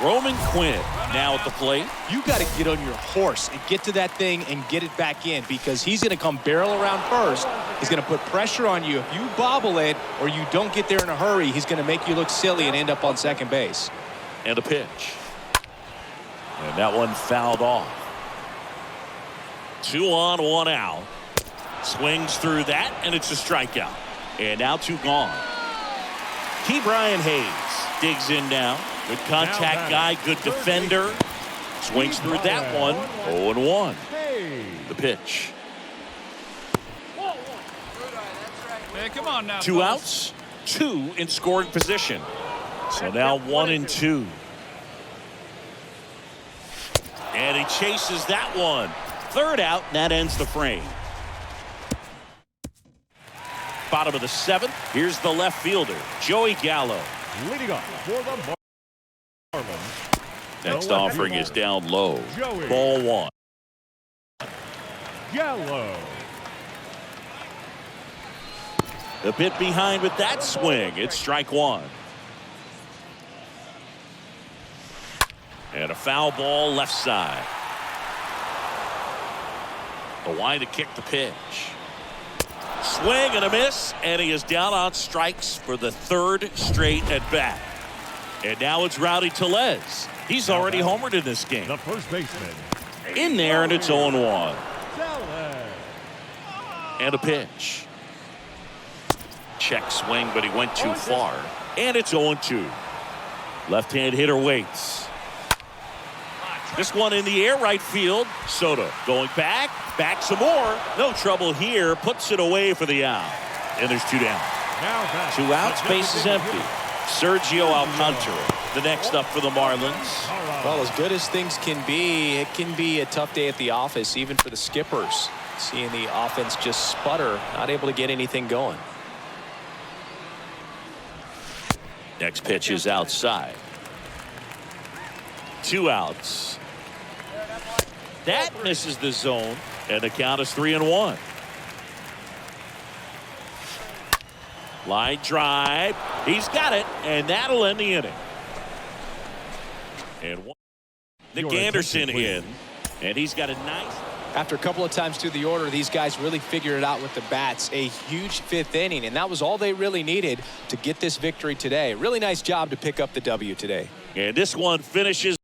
Roman Quinn now at the plate. You got to get on your horse and get to that thing and get it back in, because he's going to come barrel around first. He's going to put pressure on you. If you bobble it or you don't get there in a hurry, he's going to make you look silly and end up on second base. And a pitch. And that one fouled off. 2 on, 1 out. Swings through that, and it's a strikeout. And now 2 gone. Key Brian Hayes digs in now. Good contact guy, good defender. Swings through that one. 0-1. The pitch. Hey, come on now. 2 fellas. outs, 2 in scoring position. So now 1-2. And he chases that one. 3rd out, and that ends the frame. Bottom of the 7th. Here's the left fielder, Joey Gallo. Leading off for the Marlins. Next offering is down low. Joey. Ball 1. Gallo. A bit behind with that swing. It's strike 1. And a foul ball left side. The line to kick the pitch. Swing and a miss, and he is down on strikes for the 3rd straight at bat. And now it's Rowdy Tellez. He's already homered in this game. The first baseman. In there, and it's 0-1. Tellez. And a pitch. Check swing, but he went too far. And it's 0-2. Left-hand hitter waits. This one in the air, right field. Soto going back some more. No trouble here. Puts it away for the out. And there's 2 down. 2 outs, base is empty. Sergio Alcantara, the next up for the Marlins. Well, as good as things can be, it can be a tough day at the office, even for the skippers. Seeing the offense just sputter, not able to get anything going. Next pitch is outside. 2 outs. That misses the zone, and the count is 3-1. Line drive. He's got it, and that'll end the inning. And Nick Anderson in, and he's got a nice. After a couple of times through the order, these guys really figured it out with the bats. A huge 5th inning, and that was all they really needed to get this victory today. Really nice job to pick up the W today. And this one finishes